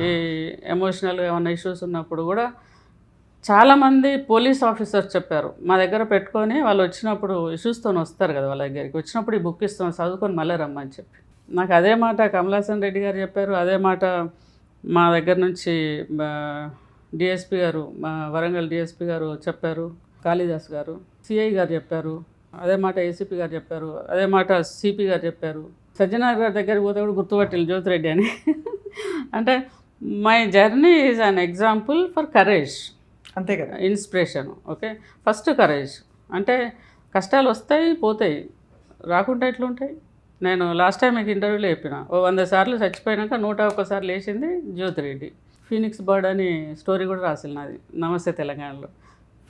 ఈ ఎమోషనల్గా ఏమైనా ఇష్యూస్ ఉన్నప్పుడు కూడా చాలామంది పోలీస్ ఆఫీసర్స్ చెప్పారు మా దగ్గర పెట్టుకొని, వాళ్ళు వచ్చినప్పుడు ఇష్యూస్తో వస్తారు కదా, వాళ్ళ దగ్గరికి వచ్చినప్పుడు ఈ బుక్ ఇస్తాం చదువుకొని మళ్ళీ రమ్మని చెప్పి. నాకు అదే మాట కమలాసన్ రెడ్డి గారు చెప్పారు. అదే మాట మా దగ్గర నుంచి డిఎస్పి గారు, మా వరంగల్ డిఎస్పి గారు చెప్పారు. కాళీదాస్ గారు సిఐ గారు చెప్పారు. అదే మాట ఏసీపీ గారు చెప్పారు. అదే మాట సిపి గారు చెప్పారు. సజ్జనార్ గారి దగ్గరికి పోతే కూడా గుర్తుపట్టిల్లు జ్యోతిరెడ్డి అని. అంటే my journey is an example for courage. అంతే కదా, ఇన్స్పిరేషన్. Okay, first courage. అంటే కష్టాలు వస్తాయి పోతాయి, రాకుండా ఎట్లుంటాయి. నేను లాస్ట్ టైం మీకు ఇంటర్వ్యూలో చెప్పిన 100 సార్లు చచ్చిపోయినాక 101 సార్లు లేచింది జ్యోతిరెడ్డి. ఫీనిక్స్ బర్డ్ అని స్టోరీ కూడా రాసిన నాది నమస్తే తెలంగాణలో.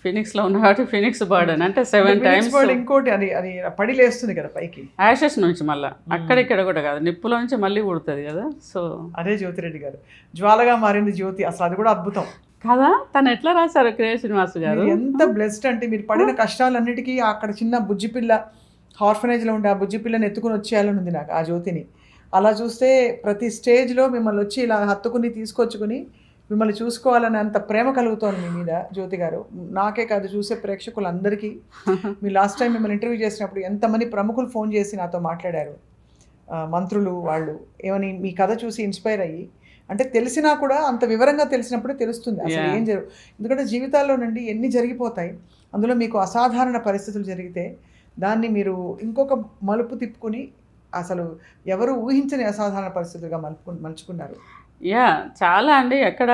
ఫినిక్స్లో ఉన్న కాబట్టి ఫినిక్స్ బర్డ్ అని అంటే 7 times ఇంకోటి అది అది పడి లేస్తుంది కదా పైకి, యాషెస్ నుంచి మళ్ళీ అక్కడిక్కడ కూడా కాదు, నిప్పులో నుంచి మళ్ళీ పుడుతుంది కదా. సో అదే జ్యోతిరెడ్డి గారు, జ్వాలగా మారింది జ్యోతి, అసలు అది కూడా అద్భుతం కదా. తను ఎట్లా రాశారు క్రియ శ్రీనివాస్ గారు, ఎంత బ్లెస్డ్ అంటే మీరు పడిన కష్టాలన్నిటికీ అక్కడ చిన్న బుజ్జి పిల్ల హార్ఫనేజ్లో ఉండే ఆ బుజ్జి పిల్లని ఎత్తుకుని వచ్చేయాలని ఉంది నాకు ఆ జ్యోతిని. అలా చూస్తే ప్రతి స్టేజ్లో మిమ్మల్ని వచ్చి ఇలా హత్తుకుని తీసుకొచ్చుకుని మిమ్మల్ని చూసుకోవాలని అంత ప్రేమ కలుగుతోంది మీ మీద జ్యోతి గారు. నాకే కాదు, చూసే ప్రేక్షకులందరికీ. మీ లాస్ట్ టైం మిమ్మల్ని ఇంటర్వ్యూ చేసినప్పుడు ఎంతమంది ప్రముఖులు ఫోన్ చేసి నాతో మాట్లాడారు, మంత్రులు వాళ్ళు, ఏమని మీ కథ చూసి ఇన్స్పైర్ అయ్యి, అంటే తెలిసినా కూడా అంత వివరంగా తెలిసినప్పుడే తెలుస్తుంది అసలు ఏం ఎందుకంటే జీవితాల్లో నుండి ఎన్ని జరిగిపోతాయి, అందులో మీకు అసాధారణ పరిస్థితులు జరిగితే దాన్ని మీరు ఇంకొక మలుపు తిప్పుకుని అసలు ఎవరు ఊహించని అసాధారణ పరిస్థితులుగా మలుచుకున్నారు. చాలా అండి. ఎక్కడ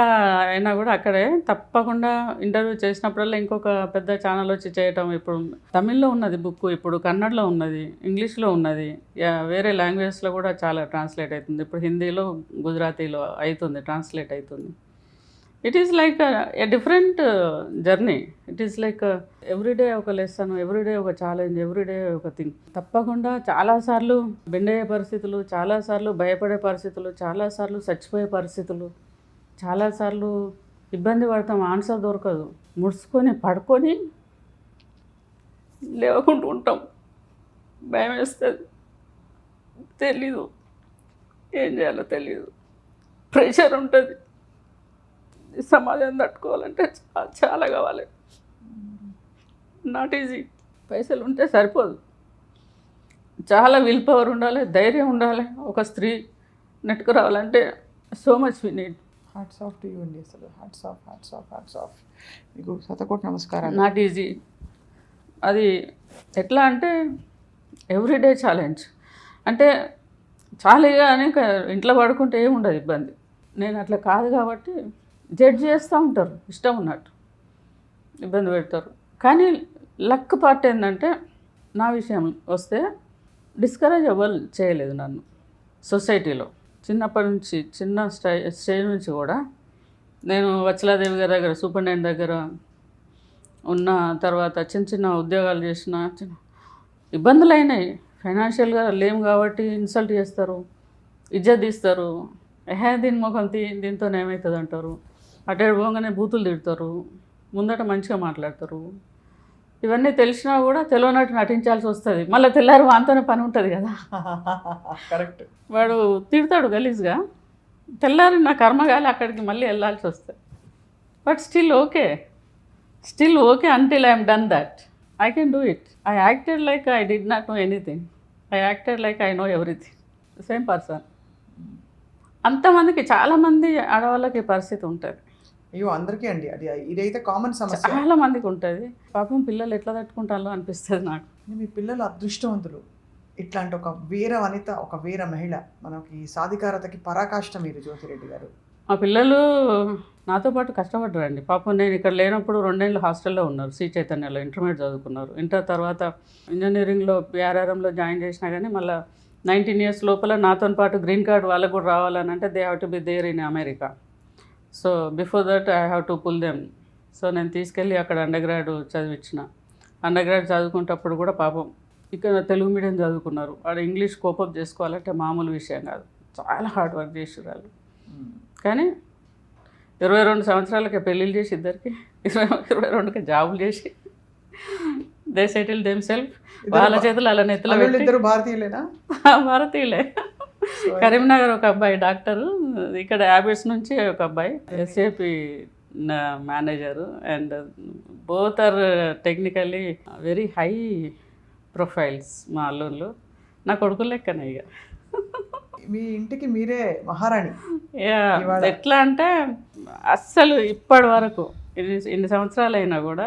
అయినా కూడా అక్కడే తప్పకుండా ఇంటర్వ్యూ చేసినప్పుడల్లా ఇంకొక పెద్ద ఛానల్ వచ్చి చేయటం. ఇప్పుడు తమిళ్లో ఉన్నది బుక్, ఇప్పుడు కన్నడలో ఉన్నది, ఇంగ్లీష్లో ఉన్నది, వేరే లాంగ్వేజెస్లో కూడా చాలా ట్రాన్స్లేట్ అవుతుంది. ఇప్పుడు హిందీలో, గుజరాతీలో అవుతుంది, ట్రాన్స్లేట్ అవుతుంది. It is like a different journey. It is like everyday ఒక లెసన్, ఎవ్రీడే ఒక ఛాలెంజ్, ఎవ్రీడే ఒక థింగ్. తప్పకుండా చాలాసార్లు బెండ్ అయ్యే పరిస్థితులు, చాలాసార్లు భయపడే పరిస్థితులు, చాలాసార్లు చచ్చిపోయే పరిస్థితులు, చాలాసార్లు ఇబ్బంది పడతాం, ఆన్సర్ దొరకదు, ముడుచుకొని పడుకొని లేవకుండా ఉంటాం, భయం వేస్తుంది, తెలీదు ఏం చేయాలో తెలీదు, ప్రెషర్ ఉంటుంది. సమాజం తట్టుకోవాలంటే చాలా కావాలి, నాట్ ఈజీ. పైసలు ఉంటే సరిపోదు, చాలా విల్ పవర్ ఉండాలి, ధైర్యం ఉండాలి. ఒక స్త్రీ నెట్టుకు రావాలంటే so much we need. Hats off to you అండి, అసలు hats off hats off hats off మీకు శతకోటి నమస్కారం. Not easy. అది ఎట్లా అంటే ఎవ్రీడే ఛాలెంజ్. అంటే చాలీగా అని ఇంట్లో పడుకుంటే ఏమి ఉండదు ఇబ్బంది. నేను అట్లా కాదు కాబట్టి జడ్జ్ చేస్తూ ఉంటారు, ఇష్టం ఉన్నట్టు ఇబ్బంది పెడతారు. కానీ లక్ పార్ట్ ఏంటంటే నా విషయం వస్తే డిస్కరేజ్ అవ్వాలి చేయలేదు నన్ను సొసైటీలో. చిన్నప్పటి నుంచి చిన్న స్టేజ్ నుంచి కూడా నేను వత్సలాదేవి గారి దగ్గర, సూపరింటెండెంట్ దగ్గర ఉన్న తర్వాత చిన్న చిన్న ఉద్యోగాలు చేసిన, చిన్న ఇబ్బందులు అయినాయి. ఫైనాన్షియల్గా లేము కాబట్టి ఇన్సల్ట్ చేస్తారు, ఇజ్జత్ తీస్తారు, దీని ముఖం దీంతో ఏమవుతుంది అంటారు, అటు పోగానే బూతులు తిడతారు, ముందట మంచిగా మాట్లాడతారు. ఇవన్నీ తెలిసినా కూడా తెలియనట్టు నటించాల్సి వస్తుంది. మళ్ళీ తెల్లారి వాంతోనే పని ఉంటుంది కదా. కరెక్ట్. వాడు తిడతాడు గలీజ్గా, తెల్లారి నా కర్మగాలి అక్కడికి మళ్ళీ వెళ్ళాల్సి వస్తుంది. But still okay until I'm done that. I can do it. I acted like I did not know anything. I acted like I know everything. Same person. అంతమందికి, చాలామంది ఆడవాళ్ళకి పరిస్థితి ఉంటుంది. అయ్యో అందరికీ అండి, అది ఇదైతే కామన్ సమస్య, చాలా మందికి ఉంటుంది. పాపం పిల్లలు ఎట్లా తట్టుకుంటారో అనిపిస్తుంది నాకు. మీ పిల్లలు అదృష్టవంతులు. ఇట్లాంటి ఒక వీర వనిత, ఒక వీర మహిళ, మనకి సాధికారతకి పరాకాష్ట మీరు జ్యోతిరెడ్డి గారు. మా పిల్లలు నాతో పాటు కష్టపడ్డారండి. పాపం నేను ఇక్కడ లేనప్పుడు 2 ఏళ్ళు హాస్టల్లో ఉన్నారు, శ్రీ చైతన్యలో ఇంటర్మీడియట్ చదువుకున్నారు. ఇంటర్ తర్వాత ఇంజనీరింగ్లో PRRMలో జాయిన్ చేసినా కానీ మళ్ళీ 19 years లోపల నాతో పాటు గ్రీన్ కార్డ్ వాళ్ళకు కూడా రావాలని అంటే they have to be there in America. So before that I have to pull them. So నేను తీసుకెళ్ళి అక్కడ అండర్ గ్రాడ్ చదివించిన. అండర్ గ్రాడ్ చదువుకునేటప్పుడు కూడా పాపం ఇక్కడ తెలుగు మీడియం చదువుకున్నారు. వాడు ఇంగ్లీష్ కోపప్ చేసుకోవాలంటే మామూలు విషయం కాదు, చాలా హార్డ్ వర్క్ చేసారు వాళ్ళు. కానీ 22 సంవత్సరాలకి పెళ్ళిళ్ళు చేసి ఇద్దరికి 22కి జాబులు చేసి దే సెటిల్ దెమ్ సెల్ఫ్. వాళ్ళ చేతులు అలా నెత్తలో ఇద్దరు భారతీయులేనా? భారతీయులే. కరీంనగర్ ఒక అబ్బాయి డాక్టరు, ఇక్కడ హ్యాబిట్స్ నుంచి ఒక అబ్బాయి SAP manager. And both are technically very high profiles. మా అల్లుళ్ళు నా కొడుకులు లెక్కనే. ఇక మీ ఇంటికి మీరే మహారాణి. ఎట్లా అంటే అస్సలు ఇప్పటి వరకు ఇన్ని సంవత్సరాలు అయినా కూడా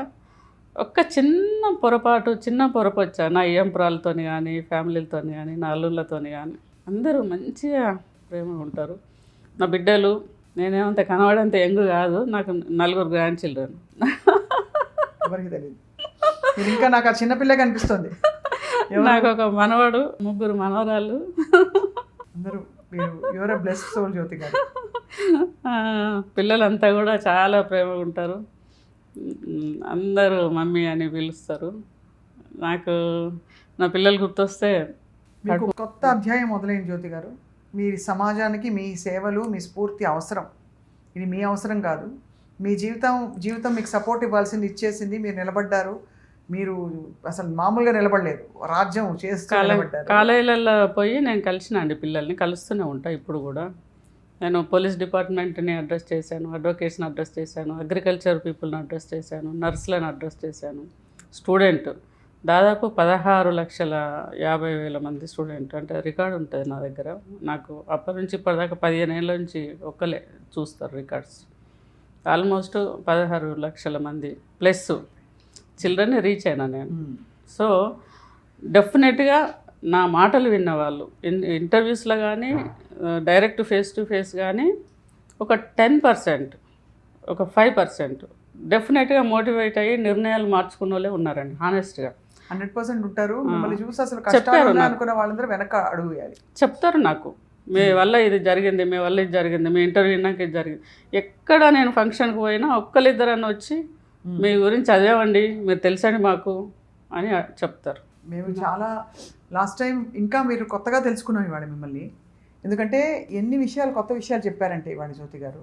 ఒక్క చిన్న పొరపచ్చా నా ఈయంపురాలతో కానీ, ఫ్యామిలీలతో కానీ, నా అల్లుళ్ళతో కానీ అందరూ మంచిగా ప్రేమగా ఉంటారు. నా బిడ్డలు, నేనేమంత కనబడంత యంగ్ కాదు, నాకు 4 గ్రాండ్ చిల్డ్రన్. ఎవరికి తెలియదు, ఇంకా నాకు ఆ చిన్నపిల్ల కనిపిస్తుంది. నాకు ఒక మనవడు, 3 మనవరాళ్ళు. అందరూ యువర్ ఎ బ్లెస్డ్ సోల్ జ్యోతి గారు. పిల్లలంతా కూడా చాలా ప్రేమగా ఉంటారు. అందరూ మమ్మీ అని పిలుస్తారు. నాకు నా పిల్లలు గుర్తొస్తే మీకు కొత్త అధ్యాయం మొదలైంది జ్యోతి గారు. మీ సమాజానికి మీ సేవలు, మీ స్ఫూర్తి అవసరం. ఇది మీ అవసరం కాదు. మీ జీవితం మీకు సపోర్ట్ ఇవ్వాల్సింది ఇచ్చేసింది. మీరు నిలబడ్డారు. మీరు అసలు మామూలుగా నిలబడలేదు, రాజ్యం చేస్తూ నిలబడ్డారు. కాలేజీలలో పోయి నేను కలిసిన అండి పిల్లల్ని, కలుస్తూనే ఉంటా ఇప్పుడు కూడా. నేను పోలీస్ డిపార్ట్మెంట్ని అడ్రస్ చేశాను, అడ్వకేట్స్ని అడ్రస్ చేశాను, అగ్రికల్చర్ పీపుల్ని అడ్రస్ చేశాను, నర్సులను అడ్రస్ చేశాను. స్టూడెంట్ దాదాపు 16,50,000 మంది స్టూడెంట్, అంటే రికార్డు ఉంటుంది నా దగ్గర. నాకు అప్పటి నుంచి ఇప్పటిదాకా 15 ఏళ్ళ నుంచి ఒక్కలే చూస్తారు రికార్డ్స్. ఆల్మోస్ట్ 16 లక్షల మంది ప్లస్ చిల్డ్రన్ని రీచ్ అయినా నేను. సో డెఫినెట్గా నా మాటలు విన్నవాళ్ళు ఇంటర్వ్యూస్లో కానీ డైరెక్ట్ ఫేస్ టు ఫేస్ కానీ ఒక 10%, ఒక 5% డెఫినెట్గా మోటివేట్ అయ్యి నిర్ణయాలు మార్చుకున్న వాళ్ళే ఉన్నారండి. హానెస్ట్గా 100% ఉంటారు. మిమ్మల్ని చూసి అసలు కష్టాలు అనుకున్న వాళ్ళందరూ వెనక అడుగు వేయాలి. చెప్తారు నాకు, మీ వల్ల ఇది జరిగింది, మీ వల్ల ఇది జరిగింది, మీ ఇంటర్వ్యూ విన్నాక ఇది జరిగింది. ఎక్కడ నేను ఫంక్షన్కి పోయినా ఒక్కరిద్దరని వచ్చి మీ గురించి చదివామండి, మీరు తెలుసండి మాకు అని చెప్తారు. మేము చాలా లాస్ట్ టైం ఇంకా మీరు కొత్తగా తెలుసుకున్నాం ఇవాళ మిమ్మల్ని. ఎందుకంటే ఎన్ని విషయాలు, కొత్త విషయాలు చెప్పారంటే ఇవాళ జ్యోతి గారు.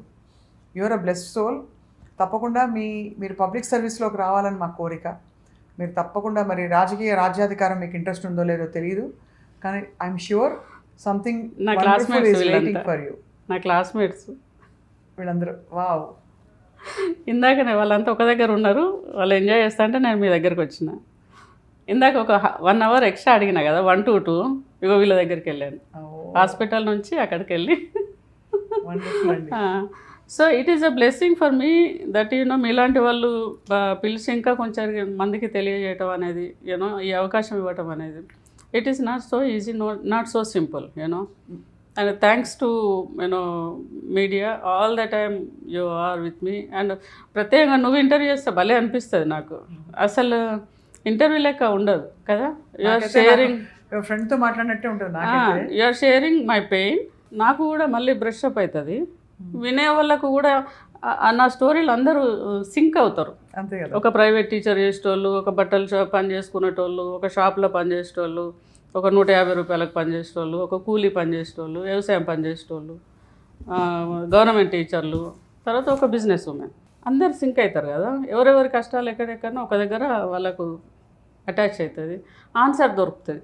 Your a blessed soul. తప్పకుండా మీరు పబ్లిక్ సర్వీస్లోకి రావాలని మా కోరిక. మీరు తప్పకుండా మరి రాజ్యాధికారం మీకు ఇంట్రెస్ట్ ఉందో లేదో తెలియదు, కానీ I'm sure something wonderful is waiting for you. నా క్లాస్మేట్స్ వీళ్ళందరూ వావ్. ఇందాకనే వాళ్ళంతా ఒక దగ్గర ఉన్నారు, వాళ్ళు ఎంజాయ్ చేస్తా అంటే నేను మీ దగ్గరికి వచ్చిన. ఇందాక ఒక 1 అవర్ ఎక్స్ట్రా అడిగినా కదా, 1 to 2, ఇగో వీళ్ళ దగ్గరికి వెళ్ళాను. హాస్పిటల్ నుంచి అక్కడికి వెళ్ళి. So it is a blessing for me that మీలాంటి వాళ్ళు పిలిచి ఇంకా కొంచెం మందికి తెలియజేయటం అనేది, ఈ అవకాశం ఇవ్వటం అనేది, it is not so easy, not so simple, and thanks to media all the time you are with me. And ప్రత్యేకంగా నువ్వు ఇంటర్వ్యూ చేస్తే భలే అనిపిస్తుంది నాకు. అసలు ఇంటర్వ్యూ లెక్క ఉండదు కదా, యూఆర్ షేరింగ్, ఫ్రెండ్తో మాట్లాడినట్టే ఉంటుంది. You are sharing my pain. నాకు కూడా మళ్ళీ బ్రష్ అప్ అవుతుంది. వినే వాళ్ళకు కూడా నా స్టోరీలు అందరూ సింక్ అవుతారు. అంతే కదా. ఒక ప్రైవేట్ టీచర్ చేసేటోళ్ళు, ఒక బట్టల షాప్ పని చేసుకునేటోళ్ళు, ఒక షాప్లో పని చేసేటోళ్ళు, ఒక 150 రూపాయలకు పని చేసేటోళ్ళు, ఒక కూలీ పని చేసేటోళ్ళు, వ్యవసాయం పని చేసేటోళ్ళు, గవర్నమెంట్ టీచర్లు, తర్వాత ఒక బిజినెస్ ఉమెన్, అందరు సింక్ అవుతారు కదా. ఎవరెవరి కష్టాలు ఎక్కడెక్కడో ఒక దగ్గర వాళ్ళకు అటాచ్ అవుతుంది, ఆన్సర్ దొరుకుతుంది.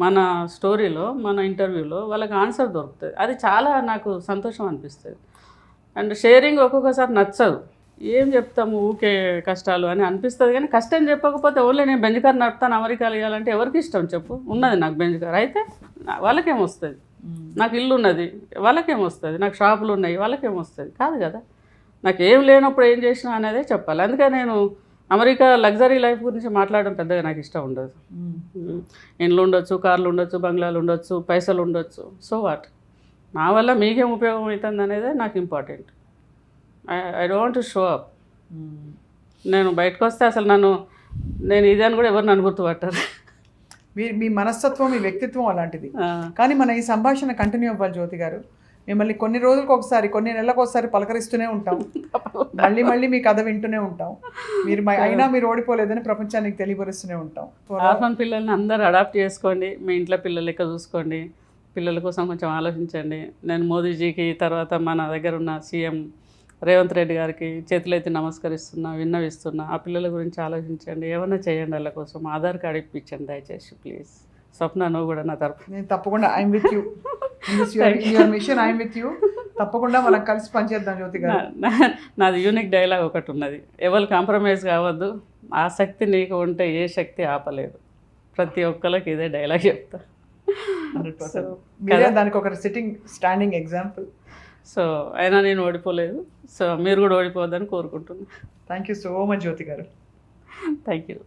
మన స్టోరీలో, మన ఇంటర్వ్యూలో వాళ్ళకి ఆన్సర్ దొరుకుతుంది. అది చాలా నాకు సంతోషం అనిపిస్తుంది. అండ్ షేరింగ్ ఒక్కొక్కసారి నచ్చదు, ఏం చెప్తాము ఊకే కష్టాలు అని అనిపిస్తుంది. కానీ కష్టం చెప్పకపోతే ఓన్లీ నేను బెంజ్ కార్ నడుపుతాను అమెరికాలో ఇవ్వాలంటే ఎవరికి ఇష్టం చెప్పు? ఉన్నది నాకు బెంజ్ కార్, అయితే వాళ్ళకేమొస్తుంది? నాకు ఇల్లు ఉన్నది, వాళ్ళకేమొస్తుంది? నాకు షాపులు ఉన్నాయి, వాళ్ళకేమొస్తుంది? కాదు కదా. నాకు ఏం లేనప్పుడు ఏం చేసినా అనేదే చెప్పాలి. అందుకే నేను అమెరికా లగ్జరీ లైఫ్ గురించి మాట్లాడడం పెద్దగా నాకు ఇష్టం ఉండదు. ఇండ్లు ఉండొచ్చు, కార్లు ఉండొచ్చు, బంగ్లాలు ఉండొచ్చు, పైసలు ఉండొచ్చు, సో వాట్, నా వల్ల మీకేం ఉపయోగం అవుతుంది అనేది నాకు important. I don't show up. నేను బయటకు వస్తే అసలు నేను ఇది అని కూడా ఎవరు నన్ను గుర్తుపట్టారు. మీ మనస్తత్వం, మీ వ్యక్తిత్వం అలాంటిది. కానీ మన ఈ సంభాషణ కంటిన్యూ అవ్వాలి జ్యోతి గారు. మిమ్మల్ని కొన్ని రోజులకు ఒకసారి, కొన్ని నెలలకు ఒకసారి పలకరిస్తూనే ఉంటాం. మళ్ళీ మీ కథ వింటూనే ఉంటాం. అయినా మీరు ఓడిపోలేదని ప్రపంచానికి తెలియపరుస్తూనే ఉంటాం. ఆర్ఫన్ పిల్లల్ని అందరూ అడాప్ట్ చేసుకోండి, మీ ఇంట్లో పిల్లలు లెక్క చూసుకోండి, పిల్లల కోసం కొంచెం ఆలోచించండి. నేను మోదీజీకి, తర్వాత మన దగ్గర ఉన్న సీఎం రేవంత్ రెడ్డి గారికి చేతులైతే నమస్కరిస్తున్నా, విన్నవిస్తున్నా. ఆ పిల్లల గురించి ఆలోచించండి, ఏమన్నా చేయండి వాళ్ళ కోసం. ఆధార్ కార్డు ఇప్పించండి దయచేసి ప్లీజ్. స్వప్న, నువ్వు కూడా నా తరపు. నేను తప్పకుండా I'm with you in your mission. I'm with you. తప్పకుండా మనం కలిసి పనిచేద్దాం జ్యోతి గారు. నాది యూనిక్ డైలాగ్ ఒకటి ఉన్నది, ఎవరు కాంప్రమైజ్ కావద్దు, ఆ శక్తి నీకు ఉంటే ఏ శక్తి ఆపలేదు. ప్రతి ఒక్కరికి ఇదే డైలాగ్ చెప్తా. 100%. దానికి ఒక స్టాండింగ్ ఎగ్జాంపుల్. సో అయినా నేను ఓడిపోలేదు. సో మీరు కూడా ఓడిపోవద్దని కోరుకుంటున్నాను. థ్యాంక్ యూ సో మచ్ జ్యోతి గారు. Thank you.